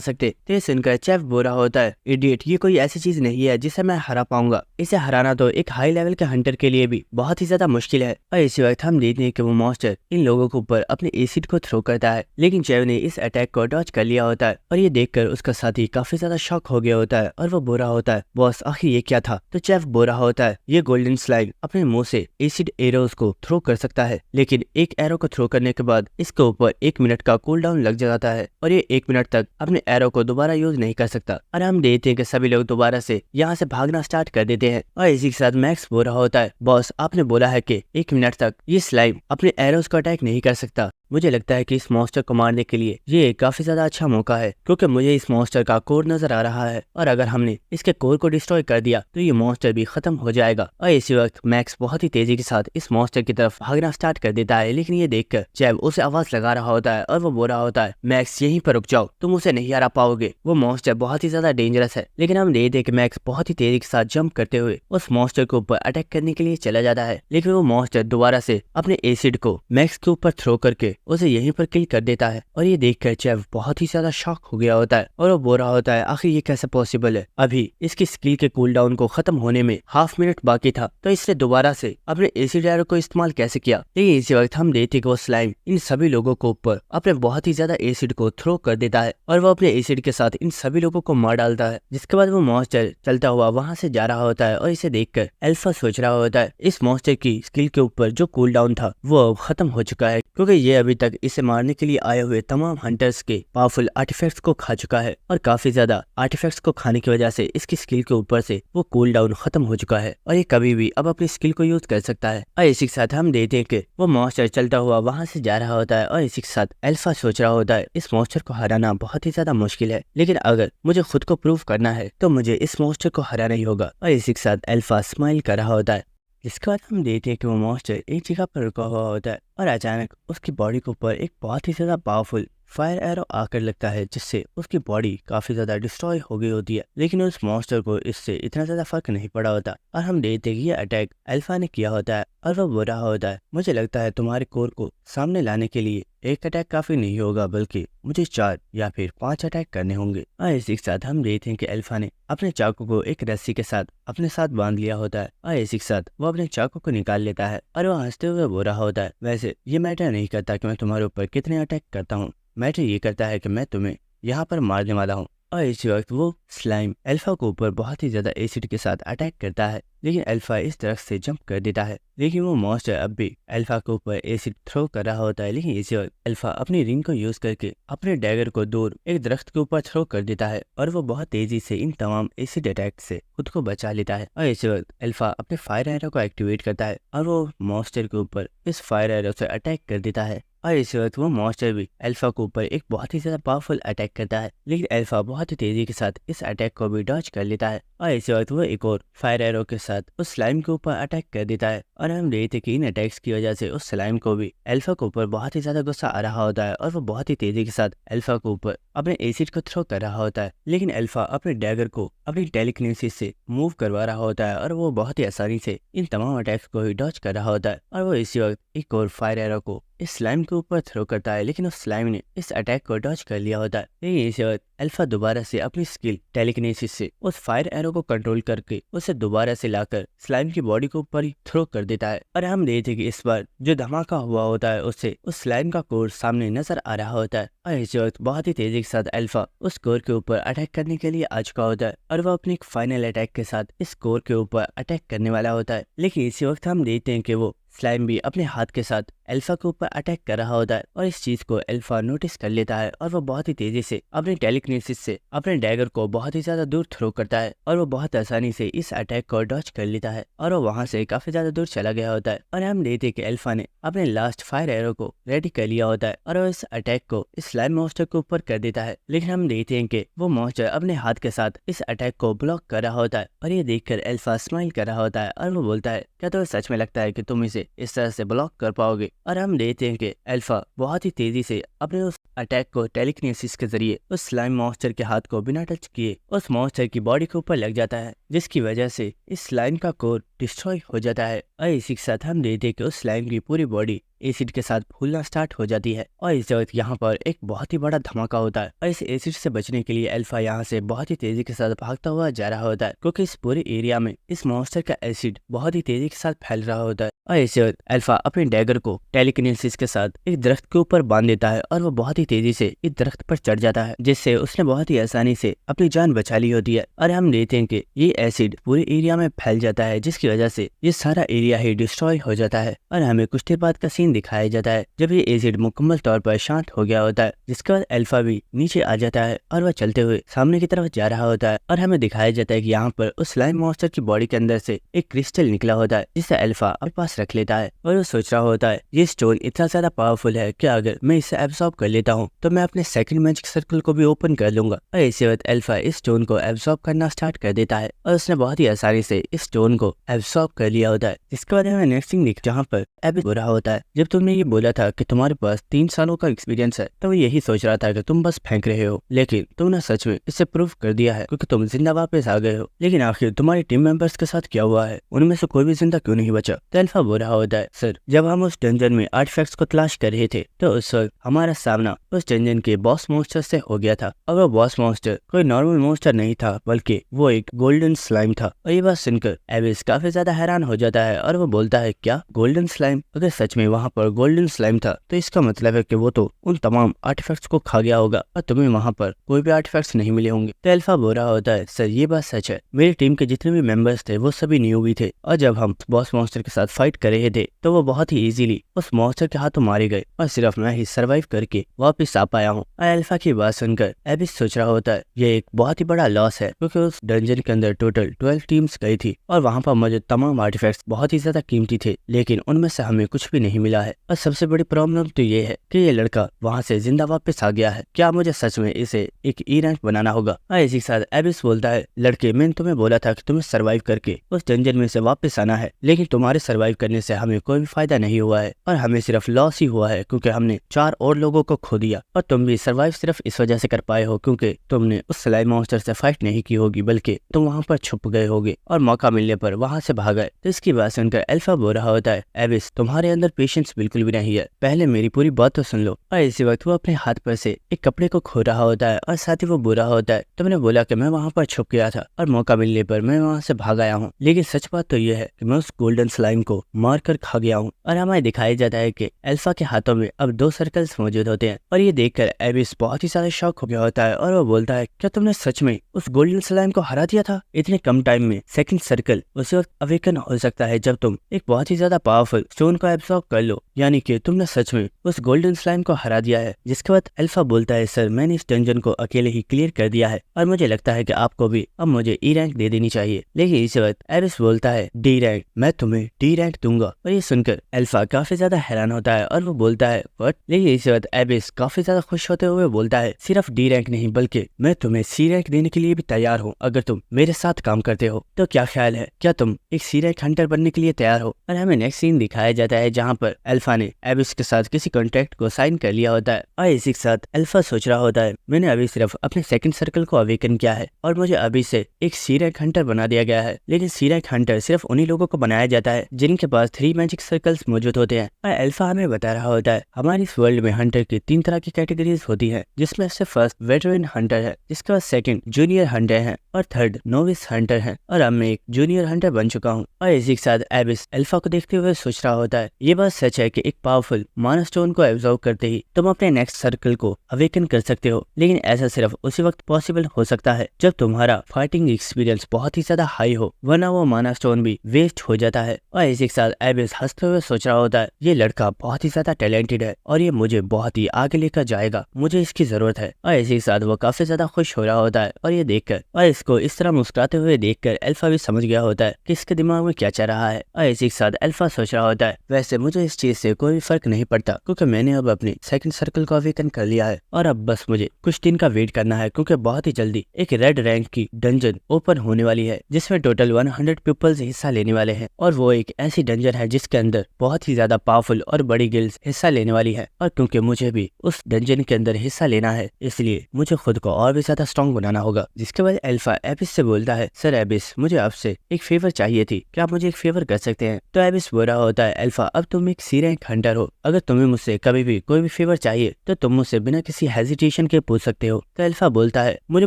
सकते। तो ये सुनकर चेफ बोल रहा होता है इडियट, ये कोई ऐसी चीज नहीं है जिसे मैं हरा पाऊंगा, इसे हराना तो एक हाई लेवल के हंटर के लिए भी बहुत ही ज्यादा मुश्किल है। और इसी वक्त हम देखते हैं कि वो मॉन्स्टर इन लोगों के ऊपर अपने एसिड को थ्रो करता है, लेकिन चेफ ने इस अटैक को डॉज कर लिया होता है और ये देखकर उसका साथी काफी ज्यादा शॉक हो गया होता है और वो बोल रहा होता है बॉस आखिर ये क्या था। तो चेफ बोल रहा होता है ये गोल्डन स्लाइम अपने मुंह से एसिड एरोज को थ्रो कर सकता है, लेकिन एक एरो को थ्रो करने के बाद इसके ऊपर 1 मिनट का कूल डाउन लग जाता है और ये 1 मिनट तक अपने एरो को दोबारा यूज नहीं कर सकता। और हम देखते हैं कि सभी लोग दोबारा से यहाँ से भागना स्टार्ट कर देते हैं। और इसी के साथ मैक्स बोल रहा होता है बॉस आपने बोला है कि 1 मिनट तक ये स्लाइम अपने एरोज को अटैक नहीं कर सकता, मुझे लगता है कि इस मॉन्स्टर को मारने के लिए ये काफी ज्यादा अच्छा मौका है क्योंकि मुझे इस मॉन्स्टर का कोर नजर आ रहा है और अगर हमने इसके कोर को डिस्ट्रॉय कर दिया तो ये मॉन्स्टर भी खत्म हो जाएगा। और इसी वक्त मैक्स बहुत ही तेजी के साथ इस मॉन्स्टर की तरफ भागना स्टार्ट कर देता है, लेकिन ये देखकर चैब उसे आवाज लगा रहा होता है और वो बोल रहा होता है मैक्स यहीं पर रुक जाओ, तुम उसे नहीं हरा पाओगे, वो मॉन्स्टर बहुत ही ज्यादा डेंजरस है। लेकिन हम देखते हैं कि मैक्स बहुत ही तेजी के साथ जंप करते हुए उस मॉन्स्टर के ऊपर अटैक करने के लिए चला जाता है, लेकिन वो मॉन्स्टर दोबारा से अपने एसिड को मैक्स के ऊपर थ्रो करके उसे यहीं पर कर देता है। और ये देखकर चेफ बहुत ही ज्यादा शॉक हो गया होता है और वो बोल रहा होता है आखिर ये कैसे पॉसिबल है, अभी इसकी स्किल के कूल डाउन को खत्म होने में हाफ मिनट बाकी था तो इसने दोबारा से अपने एसिड एरो को इस्तेमाल कैसे किया। लेकिन इसी वक्त हम देखते कि वो स्लाइम इन सभी लोगों को ऊपर अपने बहुत ही ज्यादा एसिड को थ्रो कर देता है और वो अपने एसिड के साथ इन सभी लोगों को मार डालता है। जिसके बाद वो मॉन्स्टर चलता हुआ वहां से जा रहा होता है और इसे देखकर अल्फा सोच रहा होता है इस मॉन्स्टर की स्किल के ऊपर जो कूल डाउन था वो अब खत्म हो चुका है क्योंकि ये अभी तक इसे मारने के लिए आए हुए तमाम हंटर्स के पावरफुल आर्टिफैक्ट्स को खा चुका है और काफी ज्यादा आर्टिफैक्ट्स को खाने की वजह से इसकी स्किल के ऊपर से वो कूल डाउन खत्म हो चुका है और ये कभी भी अब अपनी स्किल को यूज कर सकता है। और इसी के साथ हम देखते हैं कि वो मॉन्स्टर चलता हुआ वहां से जा रहा होता है और इसी के साथ अल्फा सोच रहा होता है इस मॉन्स्टर को हराना बहुत ही ज्यादा मुश्किल है, लेकिन अगर मुझे खुद को प्रूव करना है तो मुझे इस मॉन्स्टर को हराना ही होगा। और इसी के साथ अल्फा स्माइल कर रहा होता है। इसके बाद हम देखते हैं कि वो मॉन्स्टर एक जगह पर रुका हुआ होता है और अचानक उसकी बॉडी के ऊपर एक बहुत ही ज्यादा पावरफुल फायर एरो आकर लगता है जिससे उसकी बॉडी काफी ज्यादा डिस्ट्रॉय हो गई होती है, लेकिन उस मॉन्स्टर को इससे इतना ज्यादा फर्क नहीं पड़ा होता और हम देखते हैं कि ये अटैक अल्फा ने किया होता है और वो बोल रहा होता है मुझे लगता है तुम्हारे कोर को सामने लाने के लिए एक अटैक काफी नहीं होगा बल्कि मुझे 4 या फिर 5 अटैक करने होंगे। और इसी के साथ हम देखते हैं कि अल्फा ने अपने चाकू को एक रस्सी के साथ अपने साथ बांध लिया होता है और इसी के साथ वो अपने चाकू को निकाल लेता है और वो हंसते हुए बोल रहा होता है वैसे ये मैटर नहीं करता कि मैं तुम्हारे ऊपर कितने अटैक करता हूँ, मैटर ये करता है कि मैं तुम्हें यहाँ पर मारने वाला हूँ। और इसी वक्त वो स्लाइम अल्फा के ऊपर बहुत ही ज्यादा एसिड के साथ अटैक करता है, लेकिन अल्फा इस दरख्त से जंप कर देता है, लेकिन वो मॉन्स्टर अब भी अल्फा के ऊपर एसिड थ्रो कर रहा होता है। लेकिन इसी वक्त अल्फा अपनी रिंग को यूज करके अपने डैगर को दूर एक दरख्त के ऊपर थ्रो कर देता है और वो बहुत तेजी से इन तमाम एसिड अटैक से खुद को बचा लेता है। और इसी वक्त अल्फा अपने फायर एरो को एक्टिवेट करता है और वो मॉन्स्टर के ऊपर इस फायर एरो से अटैक कर देता है। और इसी वक्त वो मॉन्स्टर भी अल्फा के ऊपर एक बहुत ही ज्यादा पावरफुल अटैक करता है, लेकिन अल्फा बहुत ही तेजी के साथ इस अटैक को भी डॉज कर लेता है। और इसी वक्त वो एक और फायर एरो के साथ उस स्लाइम के ऊपर अटैक कर देता है और हम देखते कि इन अटैक्स की वजह से उस स्लाइम को भी अल्फा के ऊपर बहुत ही ज्यादा गुस्सा आ रहा होता है और वो बहुत ही तेजी के साथ अल्फा के ऊपर अपने एसिड को थ्रो कर रहा होता है, लेकिन अल्फा अपने डैगर को अपनी टेलीकिनेसिस से मूव करवा रहा होता है और वो बहुत ही आसानी से इन तमाम अटैक्स को ही डॉज कर रहा होता है। और वो इसी वक्त एक और फायर एरो को इस स्लाइम के ऊपर थ्रो करता है, लेकिन उस स्लाइम ने इस अटैक को डॉज कर लिया होता है। लेकिन इसी वक्त अल्फा दोबारा से अपनी स्किल टेलीकिनेसिस से उस फायर एरो को कंट्रोल करके उसे दोबारा से लाकर स्लाइम की बॉडी को ऊपर ही थ्रो कर देता है। और हम देखते कि इस बार जो धमाका हुआ होता है उससे उस स्लाइम का कोर सामने नजर आ रहा होता है और इस वक्त बहुत ही तेजी के साथ अल्फा उस कोर के ऊपर अटैक करने के लिए आ चुका होता है और वह अपनी फाइनल अटैक के साथ इस कोर के ऊपर अटैक करने वाला होता है। लेकिन इसी वक्त हम देखते हैं कि वो स्लाइम भी अपने हाथ के साथ अल्फा के ऊपर अटैक कर रहा होता है और इस चीज को अल्फा नोटिस कर लेता है और वो बहुत ही तेजी से अपने टेलीकिनेसिस से अपने डैगर को बहुत ही ज्यादा दूर थ्रो करता है और वो बहुत आसानी से इस अटैक को डॉच कर लेता है और वो वहां से काफी ज्यादा दूर चला गया होता है। और हम देखते हैं कि अल्फा ने अपने लास्ट फायर एरो को रेडी कर लिया होता है और वो इस अटैक को इस स्लाइम मॉन्स्टर के ऊपर कर देता है। लेकिन हम देखते हैं कि वो मॉन्स्टर अपने हाथ के साथ इस अटैक को ब्लॉक कर रहा होता है और ये देखकर अल्फा स्माइल कर रहा होता है और वो बोलता है, क्या तुम्हें सच में लगता है कि तुम इसे इस तरह से ब्लॉक कर पाओगे? और हम देखते हैं कि अल्फा बहुत ही तेजी से अपने उस अटैक को टेलीकिनेसिस के जरिए उस स्लाइम मॉन्स्टर के हाथ को बिना टच किए उस मॉन्स्टर की बॉडी के ऊपर लग जाता है, जिसकी वजह से इस स्लाइम का कोर डिस्ट्रॉय हो जाता है। और इसी के साथ हम देखते हैं कि उस स्लाइम की पूरी बॉडी एसिड के साथ फूलना स्टार्ट हो जाती है और इस वक्त यहाँ पर एक बहुत ही बड़ा धमाका होता है और इस एसिड से बचने के लिए अल्फा यहाँ से बहुत ही तेजी के साथ भागता हुआ जा रहा होता है क्योंकि इस पूरे एरिया में इस मॉन्स्टर का एसिड बहुत ही तेजी के साथ फैल रहा होता है। और इस वक्त अल्फा अपने डैगर को टेलीकिनेसिस के साथ एक दरख्त के ऊपर बांध देता है और वो बहुत ही तेजी से इस दरख्त पर चढ़ जाता है, जिससे उसने बहुत ही आसानी से अपनी जान बचा ली होती है। और हम देखते हैं कि ये एसिड पूरे एरिया में फैल जाता है, जिसकी वजह से ये सारा एरिया ही डिस्ट्रॉय हो जाता है। और हमें कुछ देर बाद का सीन दिखाया जाता है जब ये एसिड मुकम्मल तौर पर शांत हो गया होता है, जिसके बाद अल्फा भी नीचे आ जाता है और वह चलते हुए सामने की तरफ जा रहा होता है। और हमें दिखाया जाता है कि यहाँ पर उस स्लाइम मॉन्स्टर की बॉडी के अंदर से एक क्रिस्टल निकला होता है, जिसे अल्फा अपने पास रख लेता है और वो सोच रहा होता है ये स्टोन इतना ज्यादा पावरफुल है कि अगर मैं इसे एब्सॉर्ब कर लेता हूँ तो मैं अपने सेकंड मैजिक सर्कल को भी ओपन कर लूंगा। और इसी वक्त अल्फा इस स्टोन को एब्सॉर्ब करना स्टार्ट कर देता है और उसने बहुत ही आसानी से इस स्टोन को एब्सॉर्ब कर लिया होता है। जिसके बाद हमें नेक्स्ट थिंग दिख जहाँ पर एबिस हो रहा होता है, जब तुमने ये बोला था कि तुम्हारे पास 3 सालों का एक्सपीरियंस है तो वो यही सोच रहा था कि तुम बस फेंक रहे हो, लेकिन तुमने सच में इसे प्रूव कर दिया है क्योंकि तुम जिंदा वापस आ गए हो। लेकिन आखिर तुम्हारी टीम मेंबर्स के साथ क्या हुआ है? उनमें से कोई भी जिंदा क्यों नहीं बचा? तो अल्फा बोल रहा होता है, सर जब हम उस डंजन में आर्टिफैक्ट्स को तलाश कर रहे थे तो उस वक्त हमारा सामना उस डंजन के बॉस मॉन्स्टर से हो गया था और वो बॉस मॉन्स्टर कोई नॉर्मल मॉन्स्टर नहीं था बल्कि वो एक गोल्डन स्लाइम था। और ये बात सुनकर एबिस काफी ज्यादा हैरान हो जाता है और वो बोलता है, क्या गोल्डन स्लाइम? अगर सच में वहाँ पर गोल्डन स्लाइम था तो इसका मतलब है कि वो तो उन तमाम आर्टिफैक्ट्स को खा गया होगा और तुम्हें वहाँ पर कोई भी आर्टिफैक्ट्स नहीं मिले होंगे। तो अल्फा बोल रहा होता है, सर ये बात सच है, मेरी टीम के जितने भी मेंबर्स थे वो सभी न्यूबी थे और जब हम बॉस मॉन्स्टर के साथ फाइट कर रहे थे तो वो बहुत ही इजीली उस मॉन्स्टर के हाथों मारे गए और सिर्फ मैं ही सर्वाइव करके वापस आ पाया हूँ। अल्फा की बात सुनकर एबिस सोच रहा होता है ये एक बहुत ही बड़ा लॉस है क्योंकि उस डंजन के अंदर टोटल 12 टीम्स गई थी और वहाँ पर मौजूद तमाम आर्टिफैक्ट्स बहुत ही ज्यादा कीमती थे, लेकिन उनमें से हमें कुछ भी नहीं मिला है। और सबसे बड़ी प्रॉब्लम तो ये है कि ये लड़का वहाँ से जिंदा वापस आ गया है, क्या मुझे सच में इसे एक ई रैंक बनाना होगा? और इसी के साथ एबिस बोलता है, लड़के मैंने तुम्हें बोला था कि तुम्हें सर्वाइव करके उस डंजन में से वापस आना है, लेकिन तुम्हारे सर्वाइव करने से हमें कोई भी फायदा नहीं हुआ है और हमें सिर्फ लॉस ही हुआ है क्योंकि हमने 4 और लोगों को खो दिया। और तुम भी सर्वाइव सिर्फ इस वजह से कर पाए हो क्योंकि तुमने उस स्लाइम मॉन्स्टर से फाइट नहीं की होगी बल्कि तुम वहाँ पर छुप गए होगे और मौका मिलने पर वहाँ से भाग गए। तो इसकी बात सुनकर अल्फा बोल रहा होता है, एबिस तुम्हारे अंदर पेशेंस बिल्कुल भी नहीं है, पहले मेरी पूरी बात तो सुन लो। और इसी वक्त वो अपने हाथ पर से एक कपड़े को खो रहा होता है और साथ ही वो बोल रहा होता है, तुमने बोला कि मैं वहाँ पर छुप गया था और मौका मिलने पर मैं वहाँ से भाग आया हूँ, लेकिन सच बात तो यह है कि मैं उस गोल्डन स्लाइम को मार कर खा गया हूँ। और हमें दिखाया जाता है कि अल्फा के हाथों में अब 2 सर्कल्स मौजूद होते हैं और ये देखकर एबिस बहुत ही ज्यादा शॉक हो गया होता है और वो बोलता है, क्या तुमने सच में उस गोल्डन स्लाइम को हरा दिया था? इतने कम टाइम में सेकंड सर्कल उसी वक्त अवेकन हो सकता है जब तुम एक बहुत ही ज्यादा पावरफुल स्टोन को एब्सॉर्ब कर लो, यानी कि तुमने सच में उस गोल्डन स्लाइम को हरा दिया है। जिसके बाद अल्फा बोलता है, सर मैंने इस डंजन को अकेले ही क्लियर कर दिया है और मुझे लगता है कि आपको भी अब मुझे ई रैंक दे देनी चाहिए। लेकिन इस वक्त एबिस बोलता है, डी रैंक? मैं तुम्हें डी रैंक दूंगा। और ये सुनकर अल्फा काफी ज्यादा हैरान होता है और वो बोलता है, व्हाट? लेकिन इस वक्त एबिस काफी ज्यादा खुश होते हुए बोलता है, सिर्फ डी रैंक नहीं बल्कि मैं तुम्हें सी रैंक देने के लिए भी तैयार हूँ अगर तुम मेरे साथ साथ काम करते हो, तो क्या ख्याल है, क्या तुम एक सीरियल हंटर बनने के लिए तैयार हो? और हमें नेक्स्ट सीन दिखाया जाता है जहाँ पर अल्फा ने एबिस के साथ किसी कॉन्ट्रैक्ट को साइन कर लिया होता है और इसी के साथ अल्फा सोच रहा होता है मैंने अभी सिर्फ अपने सेकंड सर्कल को अवेकन किया है और मुझे अभी से एक सीरियल हंटर बना दिया गया है। लेकिन सीरियल हंटर सिर्फ उन्हीं लोगों को बनाया जाता है जिनके पास 3 मैजिक सर्कल्स मौजूद होते हैं। और अल्फा हमें बता रहा होता है हमारे इस वर्ल्ड में हंटर की 3 तरह की कैटेगरीज होती है, जिसमें से फर्स्ट वेटरन हंटर है, जिसके बाद सेकंड जूनियर हंटर है और थर्ड नोविस हंटर है। और अब मैं एक जूनियर हंटर बन चुका हूँ। और इसी के साथ एबिस अल्फा को देखते हुए सोच रहा होता है ये बात सच है कि एक पावरफुल माना स्टोन को एब्जॉर्ब करते ही तुम अपने नेक्स्ट सर्कल को अवेकन कर सकते हो, लेकिन ऐसा सिर्फ उसी वक्त पॉसिबल हो सकता है जब तुम्हारा फाइटिंग एक्सपीरियंस बहुत ही ज्यादा हाई हो, वरना वो माना स्टोन भी वेस्ट हो जाता है। और इसी के साथ एबिस हंसते हुए सोच रहा होता है ये लड़का बहुत ही ज्यादा टैलेंटेड है और ये मुझे बहुत ही आगे लेकर जाएगा, मुझे इसकी जरूरत है। और इसी के साथ वो काफी ज्यादा खुश हो रहा होता है और ये देखकर और इसको इस तरह मुस्कुराते हुए देखकर अल्फा भी समझ गया होता है कि इसके दिमाग में क्या चल रहा है। और इसी के साथ अल्फा सोच रहा होता है वैसे मुझे इस चीज से कोई फर्क नहीं पड़ता क्योंकि मैंने अब अपने सेकंड सर्कल को अवेकन कर लिया है और अब बस मुझे कुछ दिन का वेट करना है क्योंकि बहुत ही जल्दी एक रेड रैंक की डंजन ओपन होने वाली है जिसमें टोटल 100 पीपल्स हिस्सा लेने वाले हैं। और वो एक ऐसी डंजन है जिसके अंदर बहुत ही ज्यादा पावरफुल और बड़ी गिल्ड्स हिस्सा लेने वाली है। और क्योंकि मुझे भी उस डंजन के अंदर हिस्सा लेना है इसलिए मुझे खुद को और भी ज्यादा स्ट्रॉन्ग बनाना होगा। जिसके बाद अल्फा एबिस से बोलता है सर एबिस मुझे आपसे एक फेवर चाहिए थी, क्या आप मुझे एक फेवर कर सकते हैं? तो एबिस बोल रहा होता है अल्फा अब तुम एक सीरियल हंटर हो, अगर तुम्हें मुझसे कभी भी कोई भी फेवर चाहिए तो तुम मुझसे बिना किसी हेजिटेशन के पूछ सकते हो। तो अल्फा बोलता है मुझे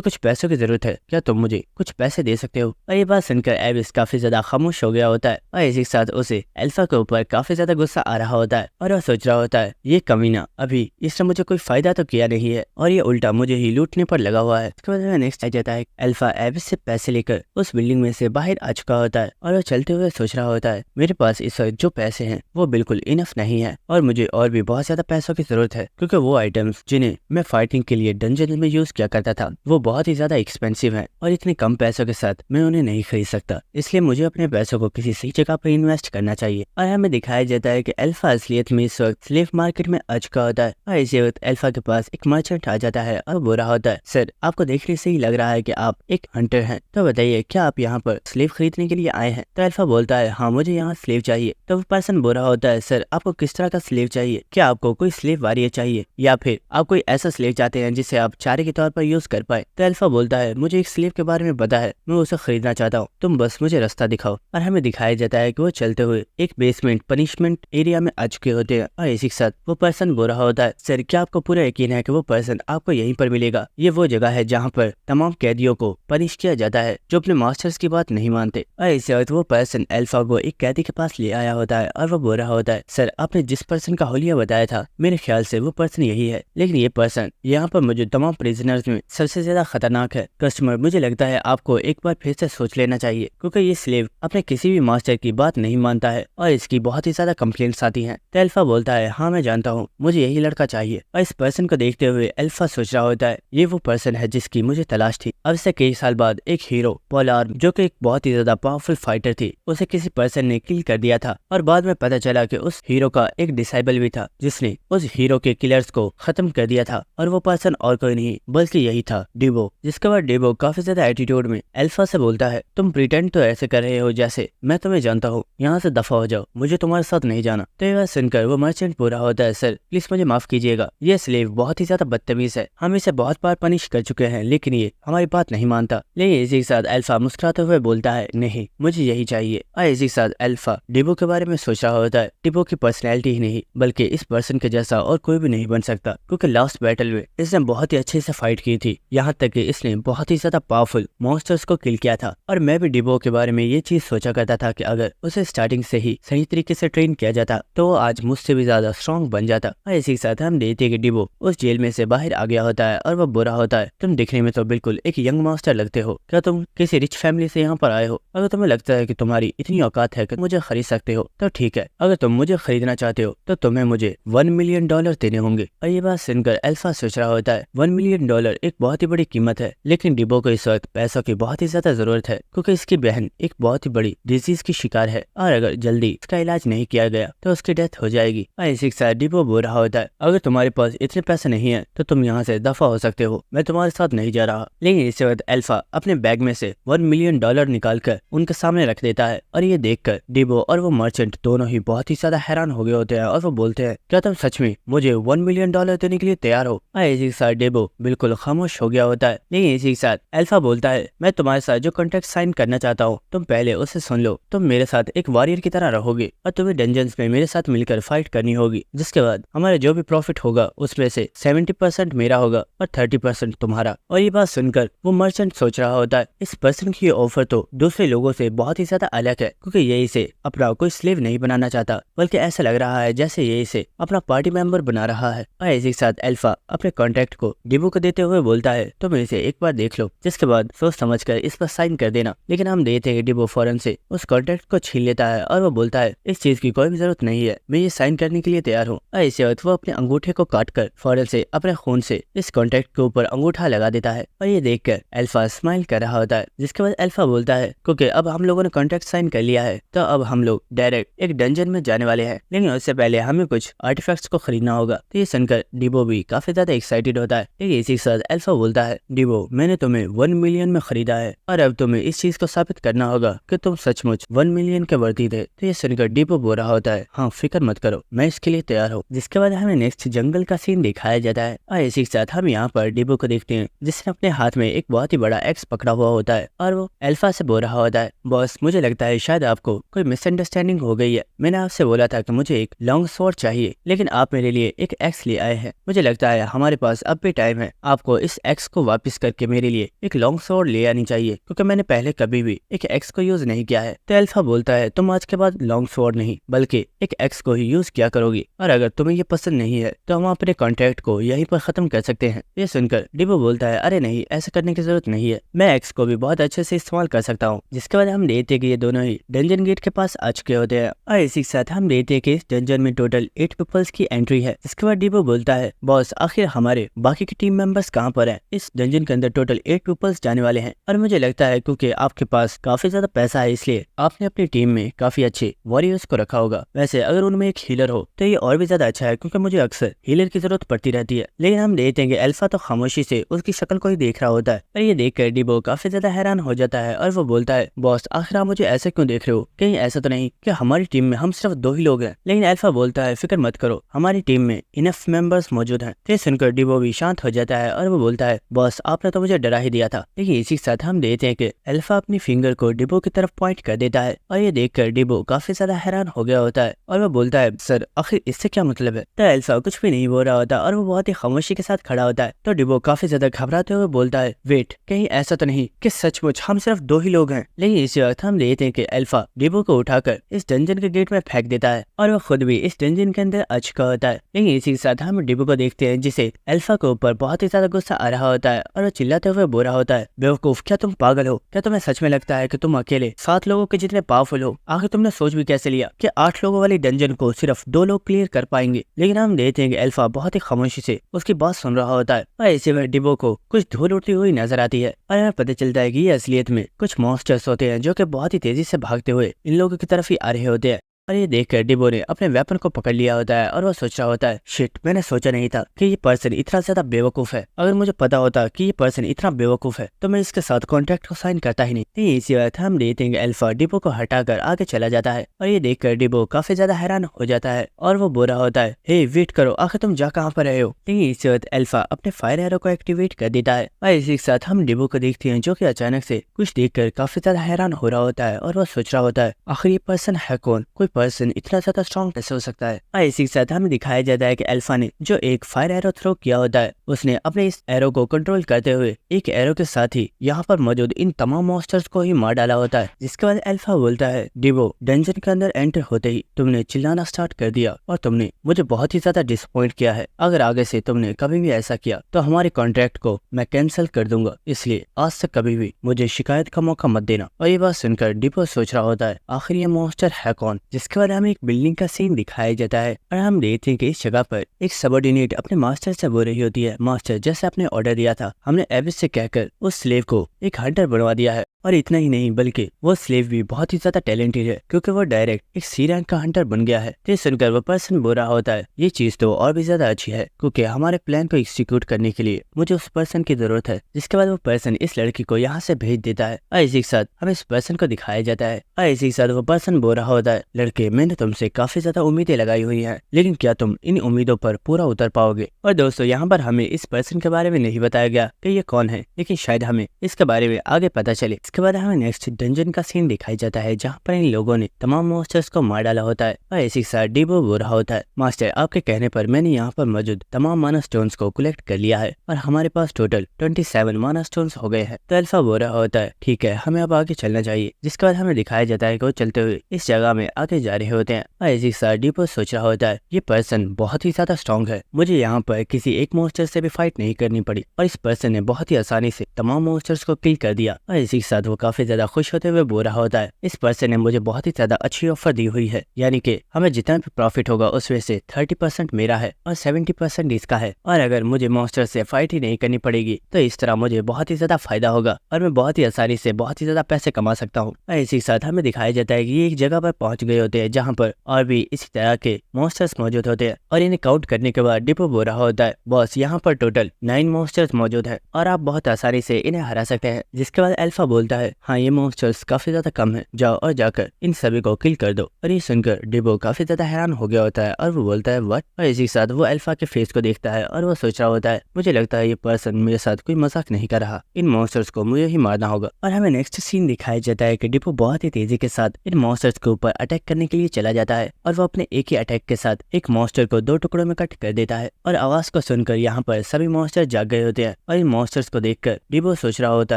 कुछ पैसों की जरूरत है, क्या तुम मुझे कुछ पैसे दे सकते हो? और ये बात सुनकर एबिस काफी ज्यादा खामोश हो गया होता है और इसी के साथ उसे अल्फा के ऊपर काफी ज्यादा गुस्सा आ रहा होता है और वह सोच रहा होता है ये कमीना अभी इसने मुझे कोई फायदा तो किया नहीं है और ये उल्टा मुझे ही लूटने पर लगा हुआ है। इसके बाद नेक्स्ट आ जाता है अल्फा एबिस से पैसे लेकर उस बिल्डिंग में से बाहर आ चुका होता है और वह चलते हुए सोच रहा होता है मेरे पास इस वक्त जो पैसे हैं वो बिल्कुल इनफ नहीं है और मुझे और भी बहुत ज्यादा पैसों की जरूरत है क्योंकि वो आइटम्स जिन्हें मैं फाइटिंग के लिए डंजन में यूज किया करता था वो बहुत ही ज्यादा एक्सपेंसिव है और इतने कम पैसों के साथ मैं उन्हें नहीं खरीद सकता, इसलिए मुझे अपने पैसों को किसी सही जगह पर इन्वेस्ट करना चाहिए। और हमें दिखाया जाता है कि अल्फा असलियत में इस वक्त स्लेव मार्केट में आ चुका होता है और इसी वक्त अल्फा के पास एक मर्चेंट आ जाता है और बोल रहा होता है सर आपको देखने से ही लग रहा है कि आप एक हंटर हैं, तो बताइए क्या आप यहाँ पर स्लेव खरीदने के लिए आए हैं? तो अल्फा बोलता है हाँ मुझे यहाँ स्लेव चाहिए। तो वो पर्सन बोल रहा होता है सर आपको किस तरह का स्लेव चाहिए, क्या आपको कोई स्लेव वॉरियर चाहिए या फिर आप कोई ऐसा स्लेव चाहते हैं जिसे आप चारे के तौर पर यूज कर पाए? तो अल्फा बोलता है मुझे एक स्लेव के बारे में पता है, मैं उसे खरीदना चाहता हूँ, तुम बस मुझे रास्ता दिखाओ। और हमें दिखाया जाता है कि वो चलते हुए एक बेसमेंट पनिशमेंट एरिया में आ चुके होते हैं और इसी के साथ वो पर्सन बोल रहा होता है सर क्या आपको पूरा यकीन है कि वो पर्सन आपको यहीं पर मिलेगा? ये वो जगह है जहाँ पर तमाम कैदियों को पनिश किया जाता है जो अपने मास्टर्स की बात नहीं मानते। और इसी वक्त वो पर्सन अल्फा को एक कैदी के पास ले आया होता है और वो बोल रहा होता है सर आपने जिस पर्सन का हुलिया बताया था मेरे ख्याल से वो पर्सन यही है, लेकिन ये पर्सन यहाँ पर मुझे तमाम प्रिजनर्स में सबसे ज्यादा खतरनाक है। कस्टमर मुझे लगता है आपको एक बार फिर से सोच लेना चाहिए क्योंकि ये स्लेव अपने किसी भी मास्टर की बात नहीं मानता है और इसकी बहुत ही ज्यादा कंप्लेंट्स आती हैं। तो अल्फा बोलता है हाँ मैं जानता हूँ, मुझे यही लड़का चाहिए। और इस पर्सन को देखते हुए अल्फा सोच रहा होता है ये वो पर्सन है जिसकी मुझे तलाश थी। अब से कई साल बाद एक हीरो पॉल आर्म जो कि एक बहुत ही ज्यादा पावरफुल फाइटर थी उसे किसी पर्सन ने किल कर दिया था और बाद में पता चला कि उस हीरो का एक डिसाइबल भी था जिसने उस हीरो के किलर्स को खत्म कर दिया था और वो पर्सन और कोई नहीं बल्कि यही था डिबो। जिसके बाद डिबो काफी ज्यादा एटीट्यूड में अल्फा से बोलता है तुम प्रिटेंड तो ऐसे कर रहे हो जैसे मैं तुम्हें जानता हूँ, यहाँ से दफा हो जाओ, मुझे तुम्हारे साथ नहीं जाना। तो ये बात सुनकर वो मर्चेंट पूरा होता है सर प्लीज मुझे माफ कीजिएगा, ये स्लेव बहुत ही ज्यादा बदतमीज है, हम इसे बहुत बार पनिश कर चुके हैं लेकिन ये हमारी बात नहीं मानता। लेकिन इसी के साथ अल्फा मुस्कुराते हुए बोलता है नहीं मुझे यही चाहिए। और इसी के साथ अल्फा डिबो के बारे में सोच रहा होता है डिबो की पर्सनैलिटी ही नहीं बल्कि इस पर्सन के जैसा और कोई भी नहीं बन सकता क्योंकि लास्ट बैटल में इसने बहुत ही अच्छे से फाइट की थी, यहाँ तक कि इसने बहुत ही ज्यादा पावरफुल मॉन्स्टर्स को किल किया था। और मैं भी डिबो के बारे में ये चीज सोचा करता था कि अगर उसे स्टार्टिंग से ही सही तरीके से ट्रेन किया जाता तो वो आज मुझसे भी ज्यादा स्ट्रॉन्ग बन जाता। और इसी के साथ हम देखते कि डिबो उस जेल में से बाहर आ गया होता है और वो बुरा होता है तुम दिखने में तो बिल्कुल एक यंग मास्टर लगते हो, क्या तुम किसी रिच फैमिली से यहाँ पर आए हो? अगर तुम्हें लगता है कि तुम्हारी इतनी औकात है कि मुझे खरीद सकते हो तो ठीक है, अगर तुम मुझे खरीदना चाहते हो तो तुम्हें मुझे $1 मिलियन देने होंगे। और ये बात सुनकर अल्फा सोच रहा होता है $1 मिलियन एक बहुत ही बड़ी कीमत है, लेकिन डिबो को इस वक्त पैसों की बहुत ही ज्यादा जरूरत है क्योंकि इसकी बहन एक बहुत ही बड़ी डिजीज की शिकार है और अगर जल्दी इसका इलाज नहीं किया गया तो उसकी डेथ हो जाएगी। और इसी के साथ डिबो बोल रहा होता है अगर तुम्हारे पास इतने पैसे नहीं है तो तुम यहाँ से दफा हो सकते हो, मैं तुम्हारे साथ नहीं जा रहा। लेकिन इसी वक्त अल्फा अपने बैग में से $1 मिलियन निकालकर उनके सामने रख देता है और ये देखकर डिबो और वो मर्चेंट दोनों ही बहुत ही ज्यादा हैरान हो गए होते हैं और वो बोलते हैं, क्या तुम सच में मुझे $1 मिलियन देने के लिए तैयार हो? इसी के साथ डिबो बिल्कुल खामोश हो गया होता है। लेकिन इसी के साथ अल्फा बोलता है, मैं तुम्हारे साथ जो कॉन्ट्रैक्ट साइन करना चाहता हूँ तुम पहले उसे सुन लो। तुम मेरे साथ एक वॉरियर की तरह रहोगे और तुम्हें डंजन्स में मेरे साथ मिलकर फाइट करनी होगी, जिसके बाद हमारा जो भी प्रॉफिट होगा उसमें से 70% मेरा होगा और 30% तुम्हारा। और ये बात सुनकर वो मर्चेंट सोच रहा होता है, इस पर्सन की ऑफर तो दूसरे लोगों से बहुत ही ज्यादा अलग है, क्योंकि ये इसे अपना कोई स्लेव नहीं बनाना चाहता, बल्कि ऐसा लग रहा है जैसे ये इसे अपना पार्टी मेंबर बना रहा है। और इसी के साथ अल्फा अपने कॉन्ट्रैक्ट को डिबो को देते हुए बोलता है, तुम इसे एक बार देख लो, जिसके बाद सोच समझकर इस पर साइन कर देना। लेकिन हम देखते हैं डिबो फौरन से उस कॉन्ट्रैक्ट को छीन लेता है और वो बोलता है, इस चीज की कोई भी जरूरत नहीं है, मैं ये साइन करने के लिए तैयार हूँ। और इसी वक्त वो अपने अंगूठे को काटकर फौरन से अपने खून से इस कॉन्ट्रैक्ट के ऊपर अंगूठा लगा देता है। और ये देखकर अल्फा स्माइल कर रहा होता है, जिसके बाद अल्फा बोलता है, क्योंकि अब हम लोगों ने कॉन्ट्रैक्ट साइन कर लिया है तो अब हम लोग डायरेक्ट एक डंजन में जाने वाले हैं, लेकिन उससे पहले हमें कुछ आर्टिफैक्ट्स को खरीदना होगा। तो ये सुनकर डिबो भी काफी ज्यादा एक्साइटेड होता है। लेकिन इसी के साथ अल्फा बोलता है, डिबो मैंने तुम्हें 1 मिलियन में खरीदा है और अब तुम्हें इस चीज को साबित करना होगा कि तुम सचमुच 1 मिलियन के वर्दी थे। तो ये सुनकर डिबो बोल रहा होता है, हाँ फिक्र मत करो, मैं इसके लिए तैयार हूँ। जिसके बाद हमें नेक्स्ट जंगल का सीन दिखाया जाता है और इसी के साथ हम यहाँ पर डिबो को देखते हैं, जिसने अपने हाथ में एक बहुत ही बड़ा एक्स पकड़ा हुआ होता है और वो अल्फा से बोल रहा होता है, बॉस मुझे लगता है शायद आपको कोई मिसअंडरस्टैंडिंग हो गई है। मैंने आपसे बोला था कि मुझे एक लॉन्ग स्वॉर्ड चाहिए, लेकिन आप मेरे लिए एक एक्स ले आए हैं। मुझे लगता है हमारे पास अब भी टाइम है, आपको इस एक्स को वापस करके मेरे लिए एक लॉन्ग स्वॉर्ड ले आनी चाहिए, क्योंकि मैंने पहले कभी भी एक एक्स को यूज नहीं किया है। तो अल्फा बोलता है, तुम आज के बाद लॉन्ग स्वॉर्ड नहीं बल्कि एक एक्स को ही यूज किया करोगी, और अगर तुम्हें ये पसंद नहीं है तो हम अपने कॉन्ट्रैक्ट को यहीं पर खत्म कर सकते हैं। ये सुनकर डिबो बोलता है, अरे नहीं, ऐसा करने की जरूरत नहीं है, मैं एक्स को भी बहुत अच्छे से इस्तेमाल कर सकता हूँ। जिसके बाद हम देखते हैं कि ये दोनों ही डंजन गेट के पास आ चुके होते हैं और इसी के साथ हम देखते हैं कि इस डंजन में टोटल 8 पीपल्स की एंट्री है। जिसके बाद डिबो बोलता है, बॉस आखिर हमारे बाकी के टीम मेंबर्स कहाँ पर हैं? इस डंजन के अंदर टोटल 8 पीपल्स जाने वाले हैं और मुझे लगता है क्योंकि आपके पास काफी ज्यादा पैसा है इसलिए आपने अपनी टीम में काफी अच्छे वॉरियर्स को रखा होगा। वैसे अगर उनमें एक हीलर हो तो ये और भी ज्यादा अच्छा है, क्योंकि मुझे अक्सर हीलर की जरूरत पड़ती रहती है। लेकिन हम देखते हैं कि अल्फा तो खामोशी से उसकी शक्ल को ही देख रहा होता है और ये देखकर डिबो काफी ज्यादा हैरान हो जाता है और वो बोलता है, बॉस आखिर आप मुझे ऐसे क्यों देख रहे हो? कहीं ऐसा तो नहीं कि हमारी टीम में हम सिर्फ 2 ही लोग हैं? लेकिन अल्फा बोलता है, फिक्र मत करो, हमारी टीम में इनफ मेंबर्स मौजूद हैं। तो सुनकर डिबो भी शांत हो जाता है और वो बोलता है, बॉस आपने तो मुझे डरा ही दिया था। लेकिन इसी के साथ हम देखते हैं कि अल्फा अपनी फिंगर को डिबो की तरफ पॉइंट कर देता है और ये देखकर डिबो काफी ज्यादा हैरान हो गया होता है और वो बोलता है, सर आखिर इससे क्या मतलब है? तो अल्फा कुछ भी नहीं बोल रहा होता और वो बहुत ही खामोशी के साथ खड़ा होता है। तो डिबो काफी ज्यादा घबराते हुए बोलता है, वेट, कहीं ऐसा तो नहीं कि सचमुच हम सिर्फ 2 ही लोग हैं? लेकिन इसी वक्त हम देखते हैं कि अल्फा डिबो को उठाकर इस डंजन के गेट में फेंक देता है और वो खुद भी इस डंजन के अंदर आ चुका होता है। लेकिन इसी के साथ हम डिबो को देखते हैं जिसे अल्फा के ऊपर बहुत ही ज्यादा गुस्सा आ रहा होता है और वो चिल्लाते हुए बोल रहा होता है, बेवकूफ, क्या तुम पागल हो? क्या तुम्हें सच में लगता है कि तुम अकेले 7 लोगों के जितने पावरफुल हो? आखिर तुमने सोच भी कैसे लिया कि 8 लोगों वाली डंजन को सिर्फ 2 लोग क्लियर कर पाएंगे? लेकिन हम देखते हैं कि अल्फा बहुत ही खामोशी से उसकी बात सुन रहा होता है और इसी में डिबो को कुछ धूल उड़ती हुई नजर आती है और हमें पता चलता है कि ये असलियत में कुछ मॉन्स्टर्स होते हैं जो कि बहुत ही तेजी से भागते हुए इन लोगों की तरफ ही आ रहे होते हैं। और ये देखकर डिबो ने अपने वेपन को पकड़ लिया होता है और वो सोच रहा होता है, शिट, मैंने सोचा नहीं था कि ये पर्सन इतना ज्यादा बेवकूफ है। अगर मुझे पता होता कि ये पर्सन इतना बेवकूफ है तो मैं इसके साथ कॉन्ट्रैक्ट को साइन करता ही नहीं। इसी वक्त हम देखते हैं कि अल्फा डिबो को हटाकर आगे चला जाता है और ये देखकर डिबो काफी ज्यादा हैरान हो जाता है और वो बोल रहा होता है, हे वेट करो, आखिर तुम जा कहाँ पर रहे हो? लेकिन इसी वक्त अल्फा अपने फायर एरो को एक्टिवेट कर देता है और इसी के साथ हम डिबो को देखते हैं जो कि अचानक से कुछ देखकर काफी ज्यादा हैरान हो रहा होता है और वो सोच रहा होता है, आखिर ये पर्सन है कौन? कोई पर्सन इतना ज्यादा स्ट्रॉन्ग कैसे हो सकता है? और इसी के साथ हमें दिखाया जाता है कि अल्फा ने जो एक फायर एरो थ्रो किया होता है उसने अपने इस एरो को कंट्रोल करते हुए एक एरो के साथ ही यहाँ पर मौजूद इन तमाम मॉन्स्टर्स को ही मार डाला होता है। जिसके बाद अल्फा बोलता है, डिबो, डंजन के अंदर एंटर होते ही तुमने चिल्लाना स्टार्ट कर दिया और तुमने मुझे बहुत ही ज्यादा डिसअपॉइंट किया है। अगर आगे से तुमने कभी भी ऐसा किया तो हमारे कॉन्ट्रैक्ट को मैं कैंसिल कर दूंगा, इसलिए आज से कभी भी मुझे शिकायत का मौका मत देना। और ये बात सुनकर डिबो सोच रहा होता है, आखिर ये मॉन्स्टर है कौन? जिसके बाद हमें एक बिल्डिंग का सीन दिखाया जाता है और हम देखते हैं कि इस जगह पर एक सबऑर्डिनेट अपने मास्टर से बोल रही होती है, मास्टर, जैसे आपने ऑर्डर दिया था हमने एबिस से कहकर उस स्लेव को एक हंटर बनवा दिया है और इतना ही नहीं बल्कि वो स्लेव भी बहुत ही ज्यादा टैलेंटेड है क्योंकि वो डायरेक्ट एक सी रैंक का हंटर बन गया है। ये सुनकर वो पर्सन बुरा होता है। ये चीज तो और भी ज्यादा अच्छी है क्योंकि हमारे प्लान को एग्जीक्यूट करने के लिए मुझे उस पर्सन की जरूरत है। जिसके बाद वो पर्सन इस लड़की को यहाँ से भेज देता है और इसी के साथ हमें इस पर्सन को दिखाया जाता है और इसी के साथ वो पर्सन बुरा होता है। लड़के, मैंने तुमसे काफी ज्यादा उम्मीदें लगाई हुई है, लेकिन क्या तुम इन उम्मीदों पर पूरा उतर पाओगे? और दोस्तों यहाँ पर हमें इस पर्सन के बारे में नहीं बताया गया कि ये कौन है, लेकिन शायद हमें इसके बारे में आगे पता चले। इसके बाद हमें नेक्स्ट डंजन का सीन दिखाई जाता है जहाँ पर इन लोगों ने तमाम मॉन्स्टर्स को मार डाला होता है और इसी के साथ डिबो बुरा होता है। मास्टर, आपके कहने पर मैंने यहाँ पर मौजूद तमाम माना स्टोन्स को कलेक्ट कर लिया है और हमारे पास टोटल 27 माना स्टोन्स हो गए हैं। तो अल्फा बुरा होता है, ठीक है हमें अब आगे चलना चाहिए। जिसके बाद हमें दिखाया जाता है कि वो चलते हुए इस जगह में आगे जा रहे होते हैं और इसी के साथ डिबो सोच रहा होता है ये पर्सन बहुत ही ज्यादा स्ट्रॉन्ग है, मुझे यहाँ पर किसी एक मॉन्स्टर से भी फाइट नहीं करनी पड़ी और इस पर्सन ने बहुत ही आसानी से तमाम मॉन्स्टर्स को किल कर दिया। और इसी के साथ वो काफी ज्यादा खुश होते हुए बोल रहा होता है इस पर्सन ने मुझे बहुत ही ज्यादा अच्छी ऑफर दी हुई है, यानी कि हमें जितना भी प्रॉफिट होगा उसमें से 30% मेरा है और 70% इसका है, और अगर मुझे मॉन्स्टर से फाइट ही नहीं करनी पड़ेगी तो इस तरह मुझे बहुत ही ज्यादा फायदा होगा और मैं बहुत ही आसानी से बहुत ही ज्यादा पैसे कमा सकता हूँ। और इसी के साथ हमें दिखाया जाता है कि ये एक जगह पर पहुंच गए होते हैं जहाँ पर और भी इसी तरह के मॉन्स्टर्स मौजूद होते हैं और इन्हें काउंट करने के बाद डिपो बोल रहा होता है बॉस यहाँ पर टोटल 9 मॉन्स्टर्स मौजूद है और आप बहुत आसानी से इन्हें हरा सकते हैं। जिसके बाद अल्फा बोलता है हाँ ये मॉन्स्टर्स काफी ज्यादा कम है, जाओ और जाकर इन सभी को किल कर दो। और ये सुनकर डिबो काफी ज्यादा हैरान हो गया होता है और वो बोलता है व्हाट। और इसी के साथ वो अल्फा के फेस को देखता है और वो सोच रहा होता है मुझे लगता है ये पर्सन मेरे साथ कोई मजाक नहीं कर रहा, इन मॉन्स्टर्स को मुझे ही मारना होगा। और हमें नेक्स्ट सीन दिखाया जाता है कि डिपो बहुत ही तेजी के साथ इन मॉन्स्टर्स के ऊपर अटैक करने के लिए चला जाता है और वो अपने एक ही अटैक के साथ एक मॉन्स्टर को 2 टुकड़ों में कट कर देता है। और आवाज को सुनकर यहाँ पर सभी मॉन्स्टर जाग गए होते हैं और इन मॉन्स्टर्स को देखकर डिबो सोच रहा होता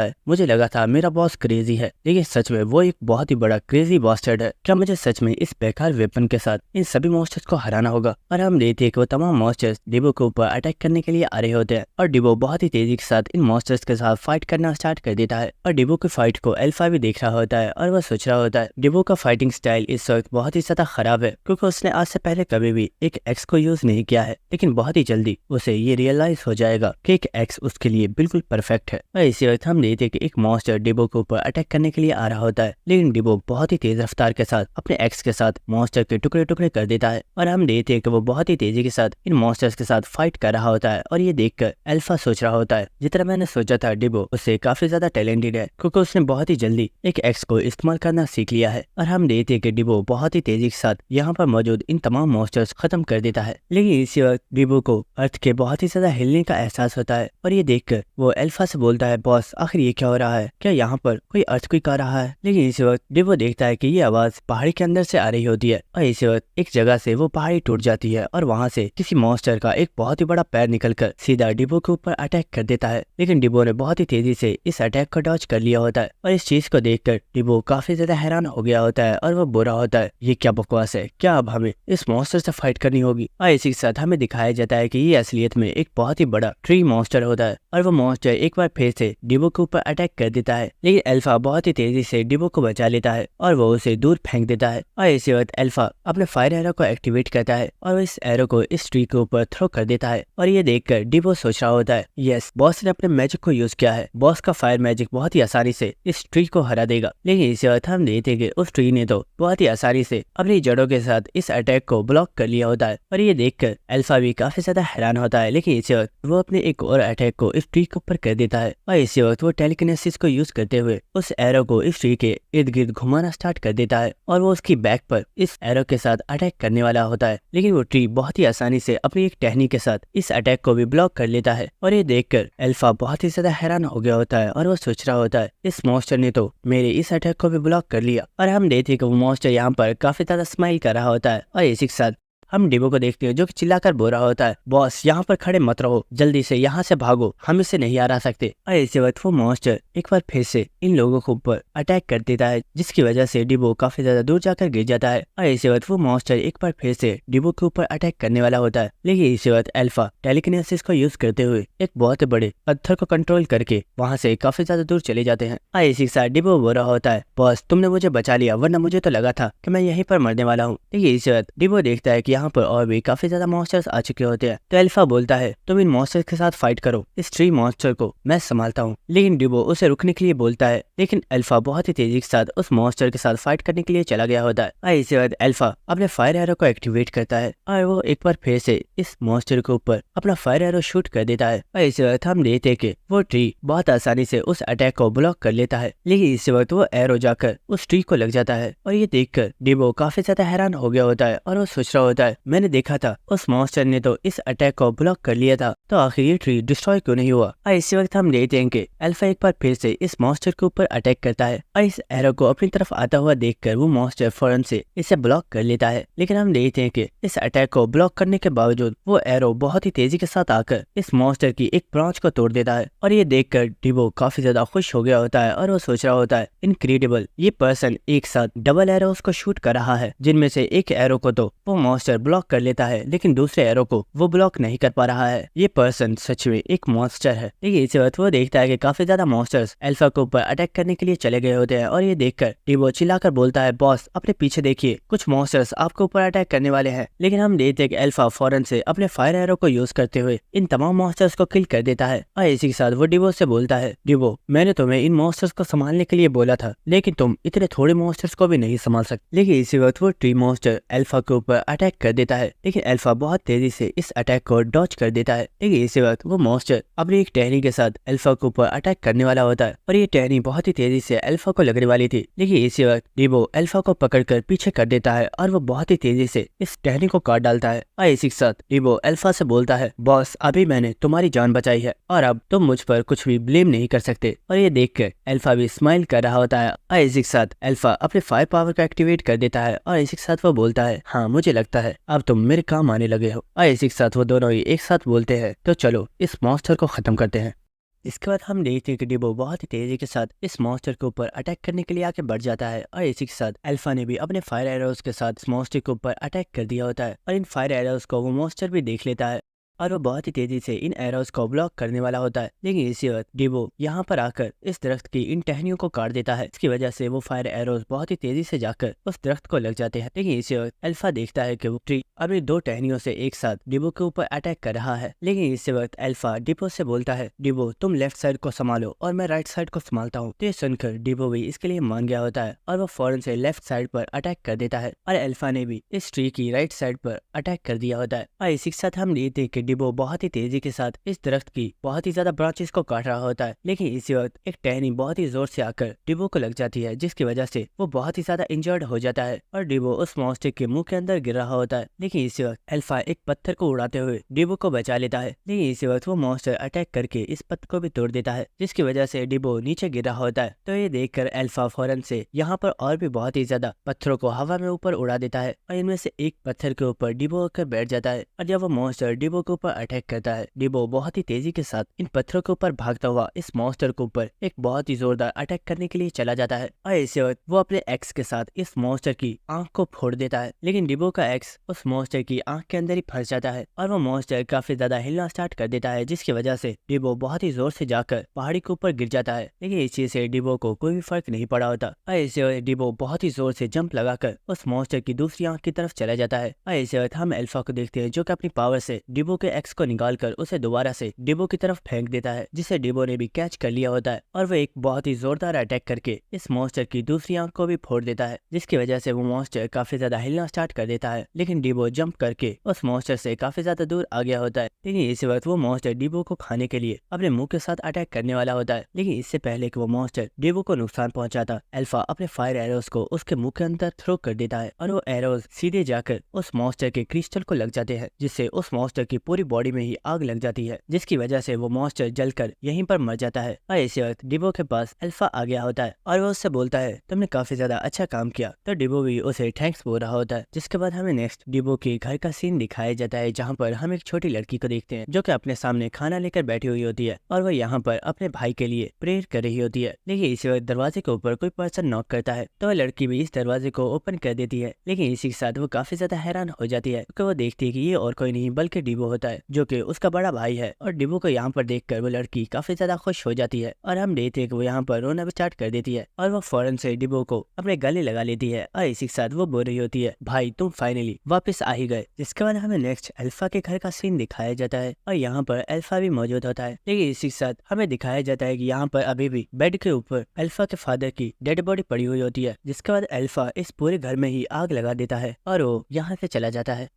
है मुझे लगा था मेरा बॉस क्रेजी है, लेकिन सच में वो एक बहुत ही बड़ा क्रेजी बॉस्टर्ड है। क्या मुझे सच में इस बेकार वेपन के साथ इन सभी मॉन्स्टर्स को हराना होगा? और हम देखते हैं कि वो तमाम मॉन्स्टर्स डिबो के ऊपर अटैक करने के लिए आ रहे होते हैं और डिबो बहुत ही तेजी के साथ इन मॉन्स्टर्स के साथ फाइट करना स्टार्ट कर देता है। और डिबो की फाइट को अल्फा भी देख रहा होता है और वो सोच रहा होता है डिबो का फाइटिंग स्टाइल इस वक्त बहुत ही ज्यादा खराब है क्योंकि उसने आज से पहले कभी भी एक एक्स को यूज नहीं किया है, लेकिन बहुत ही जल्दी उसे ये रियलाइज हो जाएगा कि एक एक्स उसके लिए बिल्कुल परफेक्ट है। और इसी वक्त हम देखते हैं कि एक मॉन्स्टर डिबो के ऊपर अटैक करने के लिए आ रहा होता है, लेकिन डिबो बहुत ही तेज रफ्तार के साथ अपने एक्स के साथ मॉन्स्टर के टुकड़े टुकड़े कर देता है। और हम देखते हैं कि वो बहुत ही तेजी के साथ इन मॉन्स्टर्स के साथ फाइट कर रहा होता है और ये देखकर अल्फा सोच रहा होता है जितना मैंने सोचा था डिबो उससे काफी ज्यादा टैलेंटेड है क्योंकि उसने बहुत ही जल्दी एक एक्स को इस्तेमाल करना सीख लिया है। और हम देखते हैं कि डिबो बहुत ही तेजी के साथ यहाँ पर मौजूद इन तमाम मॉन्स्टर्स खत्म कर देता है, लेकिन इसी वक्त डिबो को अर्थ के बहुत ही ज्यादा हिलने का एहसास होता है और ये देखकर वो अल्फा से बोलता है बॉस आखिर ये क्या हो रहा है, क्या यहाँ पर कोई अर्थक्वेक आ रहा है? लेकिन इसी वक्त डिबो देखता है कि ये आवाज पहाड़ी के अंदर से आ रही होती है और इसी वक्त एक जगह से वो पहाड़ी टूट जाती है और वहाँ से किसी मॉन्स्टर का एक बहुत ही बड़ा पैर निकलकर सीधा डिबो के ऊपर अटैक कर देता है, लेकिन डिबो ने बहुत ही तेजी से इस अटैक को डॉज कर लिया होता है। और इस चीज को देखकर डिबो काफी ज्यादा हैरान हो गया होता है और वो बुरा होता है ये क्या बकवास है, क्या अब हमें इस मॉन्स्टर से फाइट करनी होगी? और इसी के साथ हमें दिखाया जाता है कि ये असलियत में एक बहुत ही बड़ा ट्री मॉन्स्टर होता है और वो मॉन्स्टर एक बार फिर से डिबो के ऊपर अटैक कर देता है, लेकिन अल्फा बहुत ही तेजी से डिबो को बचा लेता है और वो उसे दूर फेंक देता है। और इसी वक्त अल्फा अपने फायर एरो को एक्टिवेट करता है और वो इस एरो को इस ट्री के ऊपर थ्रो कर देता है और ये देखकर डिबो सोच रहा होता है यस बॉस ने अपने मैजिक को यूज किया है, बॉस का फायर मैजिक बहुत ही आसानी से इस ट्री को हरा देगा। लेकिन इसी वक्त हम देखते हैं कि उस ट्री ने तो बहुत ही आसानी से अपनी जड़ों के साथ इस अटैक को ब्लॉक कर लिया होता है और ये देखकर अल्फा भी काफी ज्यादा हैरान होता है, लेकिन इसी वक्त वो अपने एक और अटैक को इस ट्री के ऊपर कर देता है और इसी वक्त वो टेलीकिनेसिस को यूज करते हुए उस एरो को इस ट्री के इर्द गिर्द घुमाना स्टार्ट कर देता है और वो उसकी बैक पर इस एरो के साथ अटैक करने वाला होता है, लेकिन वो ट्री बहुत ही आसानी से अपनी एक टहनी के साथ इस अटैक को भी ब्लॉक कर लेता है। और ये देखकर अल्फा बहुत ही ज्यादा हैरान हो गया होता है और वो सोच रहा होता है इस मॉन्स्टर ने तो मेरे इस अटैक को भी ब्लॉक कर लिया। और हम देखते हैं कि वो मॉन्स्टर यहाँ पर काफी ज्यादा स्माइल कर रहा होता है और इसी के साथ हम डिबो को देखते हैं जो कि चिल्लाकर बोल रहा होता है बॉस यहाँ पर खड़े मत रहो, जल्दी से यहाँ से भागो, हम इसे नहीं हरा सकते। और इसी वक्त वो मॉन्स्टर एक बार फिर से इन लोगों के ऊपर अटैक कर देता है जिसकी वजह से डिबो काफी ज्यादा दूर जाकर गिर जाता है। और इसी वक्त वो मॉन्स्टर एक बार फिर से डिबो के ऊपर अटैक करने वाला होता है, लेकिन इसी वक्त अल्फा टेलीकिनेसिस को यूज करते हुए एक बहुत बड़े पत्थर को कंट्रोल करके वहाँ से काफी ज्यादा दूर चले जाते हैं। और इसी के साथ डिबो बोल रहा होता है बॉस तुमने मुझे बचा लिया, वरना मुझे तो लगा था कि मैं यहीं पर मरने वाला हूँ। लेकिन इसी वक्त डिबो देखता है कि यहाँ पर और भी काफी ज्यादा मॉन्स्टर्स आ चुके होते हैं तो अल्फा बोलता है तुम इन मॉन्स्टर्स के साथ फाइट करो, इस ट्री मॉन्स्टर को मैं संभालता हूँ। लेकिन डिबो उसे उसे रुकने के लिए बोलता है, लेकिन अल्फा बहुत ही तेजी के साथ उस मॉन्स्टर के साथ फाइट करने के लिए चला गया होता है। और इसी वक्त अल्फा अपने फायर एरो को एक्टिवेट करता है और वो एक बार फिर से इस मॉन्स्टर के ऊपर अपना फायर एरो शूट कर देता है। और इसी वक्त हम देखते हैं कि वो ट्री बहुत आसानी से उस अटैक को ब्लॉक कर लेता है, लेकिन इसी वक्त वो एरो जाकर उस ट्री को लग जाता है। और ये देखकर डिबो काफी ज्यादा हैरान हो गया होता है और वो सोच रहा होता है, मैंने देखा था उस मॉन्स्टर ने तो इस अटैक को ब्लॉक कर लिया था, तो आखिर ये ट्री डिस्ट्रॉय क्यों नहीं हुआ। और इसी वक्त हम देखते हैं कि अल्फा एक बार फिर से इस मॉन्स्टर के ऊपर अटैक करता है और इस एरो को अपनी तरफ आता हुआ देखकर वो मॉन्स्टर फौरन से इसे ब्लॉक कर लेता है। लेकिन हम देखते हैं कि इस अटैक को ब्लॉक करने के बावजूद वो एरो बहुत ही तेजी के साथ आकर इस मॉन्स्टर की एक ब्रांच को तोड़ देता है। और ये देखकर डिबो काफी ज्यादा खुश हो गया होता है और वो सोच रहा होता है, इनक्रेडिबल, ये पर्सन एक साथ डबल एरोस को शूट कर रहा है, जिनमें से एक एरो को तो वो मॉन्स्टर ब्लॉक कर लेता है लेकिन दूसरे एरो को वो ब्लॉक नहीं कर पा रहा है। ये पर्सन सच में एक मॉन्स्टर है। लेकिन इसी वक्त वो देखता है कि काफी ज्यादा मॉन्स्टर्स अल्फा के ऊपर अटैक करने के लिए चले गए होते हैं और ये देखकर डिबो चिल्लाकर बोलता है, बॉस अपने पीछे देखिए, कुछ मॉन्स्टर्स आपके ऊपर अटैक करने वाले हैं। लेकिन हम देखते हैं कि अल्फा फौरन से अपने फायर एरो को यूज करते हुए इन तमाम मॉन्स्टर्स को किल कर देता है। और इसी के साथ वो डिबो से बोलता है, डिबो मैंने तुम्हें इन मॉन्स्टर्स को संभालने के लिए बोला था, लेकिन तुम इतने थोड़े मॉन्स्टर्स को भी नहीं संभाल सकते। लेकिन इसी वक्त वो ट्री मॉन्स्टर अल्फा के ऊपर अटैक कर देता है, लेकिन अल्फा बहुत तेजी से इस अटैक को डॉज कर देता है। लेकिन इसी वक्त वो मॉन्स्टर अपनी एक टहनी के साथ अल्फा के ऊपर अटैक करने वाला होता है और ये टहनी बहुत ही तेजी से अल्फा को लगने वाली थी। लेकिन इसी वक्त डिबो अल्फा को पकड़कर पीछे कर देता है और वो बहुत ही तेजी से इस टहनी को काट डालता है। और इसी के साथ डिबो अल्फा से बोलता है, बॉस अभी मैंने तुम्हारी जान बचाई है और अब तुम मुझ पर कुछ भी ब्लेम नहीं कर सकते। और ये देखकर अल्फा भी स्माइल कर रहा होता है। और इसी के साथ अल्फा अपने फायर पावर को एक्टिवेट कर देता है और इसी के साथ वो बोलता है, हाँ मुझे लगता है अब तुम मेरे काम आने लगे हो। और इसी के साथ वो दोनों ही एक साथ बोलते हैं, तो चलो इस मॉन्स्टर को खत्म करते हैं। इसके बाद हम देखते हैं कि डिबो बहुत ही तेजी के साथ इस मॉन्स्टर के ऊपर अटैक करने के लिए आके बढ़ जाता है और इसी के साथ अल्फा ने भी अपने फायर एरोस के साथ इस मॉन्स्टर के ऊपर अटैक कर दिया होता है और इन फायर एरोस को वो मॉन्स्टर भी देख लेता है और वो बहुत ही तेजी से इन एरोस को ब्लॉक करने वाला होता है। लेकिन इसी वक्त डिबो यहाँ पर आकर इस दरख्त की इन टहनियों को काट देता है। इसकी वजह से वो फायर एरोस बहुत ही तेजी से जाकर उस दरख्त को लग जाते हैं। लेकिन इसी वक्त अल्फा देखता है कि वो ट्री अपनी दो टहनियों से एक साथ डिबो के ऊपर अटैक कर रहा है। लेकिन इसी वक्त अल्फा डिबो से बोलता है, डिबो तुम लेफ्ट साइड को संभालो और मैं राइट साइड को संभालता हूँ। तो ये सुनकर डिबो भी इसके लिए मान गया होता है और वो फौरन से लेफ्ट साइड पर अटैक कर देता है और अल्फा ने भी इस ट्री की राइट साइड पर अटैक कर दिया होता है। और इसी के साथ हम देखते हैं कि डिबो बहुत ही तेजी के साथ इस दरख्त की बहुत ही ज्यादा ब्रांचेस को काट रहा होता है। लेकिन इसी वक्त एक टहनी बहुत ही जोर से आकर डिबो को लग जाती है, जिसकी वजह से वो बहुत ही ज्यादा इंजर्ड हो जाता है और डिबो उस मॉन्स्टर के मुंह के अंदर गिर रहा होता है। लेकिन इसी वक्त अल्फा एक पत्थर को उड़ाते हुए डिबो को बचा लेता है। लेकिन इसी वक्त वो मॉन्स्टर अटैक करके इस पत्थर को भी तोड़ देता है, जिसकी वजह से डिबो नीचे गिर रहा होता है। तो ये देखकर अल्फा फौरन से यहाँ पर और भी बहुत ही ज्यादा पत्थरों को हवा में ऊपर उड़ा देता है और इनमें से एक पत्थर के ऊपर डिबो होकर बैठ जाता है। और जब वो मॉन्स्टर डिबो के ऊपर अटैक करता है, डिबो बहुत ही तेजी के साथ इन पत्थरों के ऊपर भागता हुआ इस मॉन्स्टर के ऊपर एक बहुत ही जोरदार अटैक करने के लिए चला जाता है। और इसी वक्त वो अपने एक्स के साथ इस मॉन्स्टर की आंख को फोड़ देता है। लेकिन डिबो का एक्स उस मॉन्स्टर की आंख के अंदर ही फंस जाता है और वो मॉन्स्टर काफी ज्यादा हिलना स्टार्ट कर देता है, जिसकी वजह से डिबो बहुत ही जोर से जाकर पहाड़ी के ऊपर गिर जाता है। लेकिन इस चीज से डिबो को कोई भी फर्क नहीं पड़ा होता और इसी वक्त डिबो बहुत ही जोर से जंप लगाकर उस मॉन्स्टर की दूसरी आंख की तरफ चला जाता है। और इसी वक्त हम अल्फा को देखते हैं, जो कि अपनी पावर से डिबो के एक्स को निकालकर उसे दोबारा से डिबो की तरफ फेंक देता है, जिसे डिबो ने भी कैच कर लिया होता है और वो एक बहुत ही जोरदार अटैक करके इस मॉन्स्टर की दूसरी आंख को भी फोड़ देता है, जिसकी वजह से वो मॉन्स्टर काफी ज्यादा हिलना स्टार्ट कर देता है। लेकिन डिबो जंप करके उस मॉन्स्टर से काफी ज्यादा दूर आ गया होता है। लेकिन इसी वक्त वो मॉन्स्टर डिबो को खाने के लिए अपने मुंह के साथ अटैक करने वाला होता है। लेकिन इससे पहले कि वो मॉन्स्टर डिबो को नुकसान पहुंचाता, अल्फा अपने फायर एरोस को उसके मुंह के अंदर थ्रो कर देता है और वो एरोस सीधे जाकर उस मॉन्स्टर के क्रिस्टल को लग जाते हैं, जिससे उस मॉन्स्टर की पूरी बॉडी में ही आग लग जाती है, जिसकी वजह से वो मॉन्स्टर जलकर यहीं पर मर जाता है। और इसी वक्त डिबो के पास अल्फा आ गया होता है और वो उससे बोलता है, तुमने काफी ज्यादा अच्छा काम किया। तो डिबो भी उसे थैंक्स बोल रहा होता है। जिसके बाद हमें नेक्स्ट डिबो के घर का सीन दिखाया जाता है, जहाँ पर हम एक छोटी लड़की को देखते हैं, जो कि अपने सामने खाना लेकर बैठी हुई होती है और वो यहाँ पर अपने भाई के लिए प्रेयर कर रही होती है। लेकिन इसी वक्त दरवाजे के ऊपर कोई पर्सन नॉक करता है, तो वह लड़की भी इस दरवाजे को ओपन कर देती है। लेकिन इसी के साथ वो काफी ज्यादा हैरान हो जाती है, क्योंकि वो देखती है कि ये और कोई नहीं बल्कि डिबो होता है। होता है जो कि उसका बड़ा भाई है। और डिबो को यहाँ पर देखकर वो लड़की काफी ज्यादा खुश हो जाती है और हम देखते हैं कि वो यहाँ पर रोना भी स्टार्ट कर देती है और वो फौरन से डिबो को अपने गले लगा लेती है और इसी के साथ वो बोल रही होती है, भाई तुम फाइनली वापस आ ही गए। जिसके बाद हमें नेक्स्ट अल्फा के घर का सीन दिखाया जाता है और यहाँ पर अल्फा भी मौजूद होता है। लेकिन इसी के साथ हमें दिखाया जाता है कि यहाँ पर अभी भी बेड के ऊपर अल्फा के फादर की डेड बॉडी पड़ी हुई होती है। जिसके बाद अल्फा इस पूरे घर में ही आग लगा देता है और वो यहाँ से चला जाता है।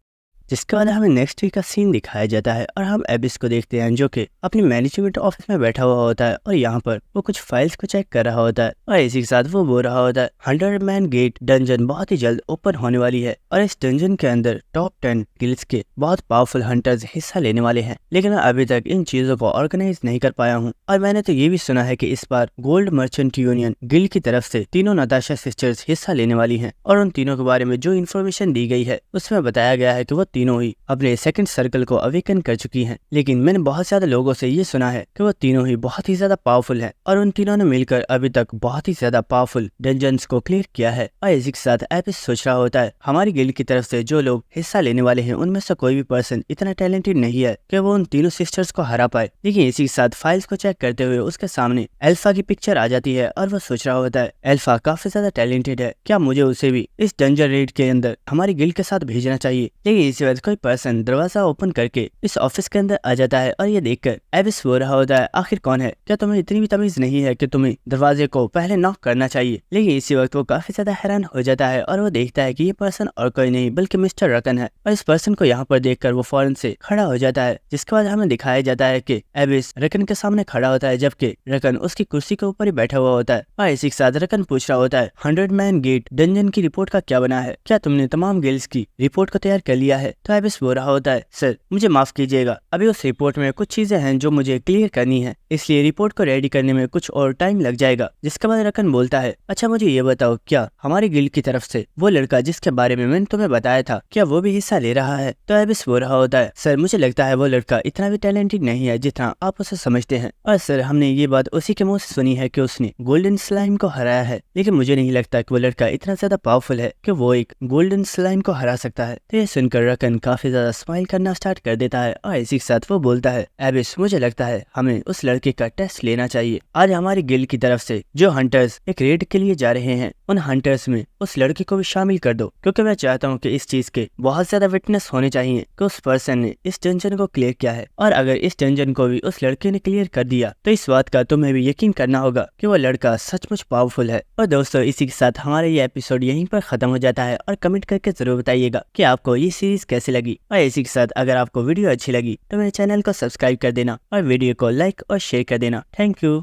जिसके बाद हमें नेक्स्ट वीक का सीन दिखाया जाता है और हम एबिस को देखते हैं जो कि अपनी मैनेजमेंट ऑफिस में बैठा हुआ होता है और यहाँ पर वो कुछ फाइल्स को चेक कर रहा होता है और इसी के साथ वो बोल रहा होता है 100 मैन गेट डंजन बहुत ही जल्द ओपन होने वाली है और इस डंजन के अंदर टॉप 10 गिल्ड्स के बहुत पावरफुल हंटर्स हिस्सा लेने वाले हैं। लेकिन मैं अभी तक इन चीजों को ऑर्गेनाइज नहीं कर पाया हूँ और मैंने तो ये भी सुना है कि इस बार गोल्ड मर्चेंट यूनियन गिल्ड की तरफ से तीनों नताशा सिस्टर्स हिस्सा लेने वाली हैं और उन तीनों के बारे में जो इन्फॉर्मेशन दी गई है उसमें बताया गया है कि वो तीनों ही अपने सेकंड सर्कल को अवेकन कर चुकी हैं। लेकिन मैंने बहुत ज्यादा लोगों से ये सुना है कि वो तीनों ही बहुत ही ज्यादा पावरफुल हैं और उन तीनों ने मिलकर अभी तक बहुत ही ज्यादा पावरफुल डंजन्स को क्लियर किया है। और इसी के साथ एपिस सोच रहा होता है हमारी गिल्ड की तरफ से जो लोग हिस्सा लेने वाले हैं उनमें से कोई भी पर्सन इतना टैलेंटेड नहीं है कि वो उन तीनों सिस्टर्स को हरा पाए। लेकिन इसी के साथ फाइल्स को चेक करते हुए उसके सामने अल्फा की पिक्चर आ जाती है और वो सोच रहा होता है अल्फा काफी ज्यादा टैलेंटेड है, क्या मुझे उसे भी इस डंजन रेड के अंदर हमारी गिल्ड के साथ भेजना चाहिए। लेकिन इसी वजह कोई पर्सन दरवाजा ओपन करके इस ऑफिस के अंदर आ जाता है और ये देखकर एबिस बोल रहा होता है आखिर कौन है, क्या तुम्हें इतनी भी तमीज नहीं है कि तुम्हें दरवाजे को पहले नॉक करना चाहिए। लेकिन इसी वक्त वो काफी ज्यादा हैरान हो जाता है और वो देखता है कि ये पर्सन और कोई नहीं बल्कि मिस्टर रकन है और इस पर्सन को यहाँ पर देखकर वो फौरन से खड़ा हो जाता है। जिसके बाद हमें दिखाया जाता है कि एबिस रकन के सामने खड़ा होता है जबकि रकन उसकी कुर्सी के ऊपर ही बैठा हुआ होता है और इसी के साथ रकन पूछ रहा होता है 100 मैन गेट डंजन की रिपोर्ट का क्या बना है, क्या तुमने तमाम गिल्ड्स की रिपोर्ट को तैयार कर लिया है। तो एबिस बोल रहा होता है सर मुझे माफ कीजिएगा, अभी उस रिपोर्ट में कुछ चीजें हैं जो मुझे क्लियर करनी है, इसलिए रिपोर्ट को रेडी करने में कुछ और टाइम लग जाएगा। जिसके बाद रकन बोलता है अच्छा मुझे ये बताओ क्या हमारी गिल्ड की तरफ से वो लड़का जिसके बारे में मैंने तुम्हें बताया था क्या वो भी हिस्सा ले रहा है। तो एबिस बोल रहा होता है सर मुझे लगता है वो लड़का इतना भी टैलेंटेड नहीं है जितना आप उसे समझते हैं और सर हमने ये बात उसी के मुंह से सुनी है कि उसने गोल्डन स्लाइम को हराया है, लेकिन मुझे नहीं लगता कि वो लड़का इतना ज्यादा पावरफुल है कि वो एक गोल्डन स्लाइम को हरा सकता है। तो ये सुनकर रकन काफी ज्यादा स्माइल करना स्टार्ट कर देता है और इसी के साथ वो बोलता है एबिस मुझे लगता है हमें उस लड़के का टेस्ट लेना चाहिए। आज हमारी गिल्ड की तरफ से जो हंटर्स एक रेड के लिए जा रहे हैं उन हंटर्स में उस लड़के को भी शामिल कर दो, क्योंकि मैं चाहता हूँ कि इस चीज के बहुत ज्यादा विटनेस होने चाहिए कि उस पर्सन ने इस डंजन को क्लियर किया है और अगर इस डंजन को भी उस लड़के ने क्लियर कर दिया तो इस बात का तुम्हें भी यकीन करना होगा कि वो लड़का सचमुच पावरफुल है। और दोस्तों इसी के साथ हमारा ये एपिसोड यहीं पर खत्म हो जाता है और कमेंट करके जरूर बताइएगा कि आपको ये सीरीज कैसी लगी। और इसी के साथ अगर आपको वीडियो अच्छी लगी तो मेरे चैनल को सब्सक्राइब कर देना और वीडियो को लाइक और शेयर कर देना। Thank you.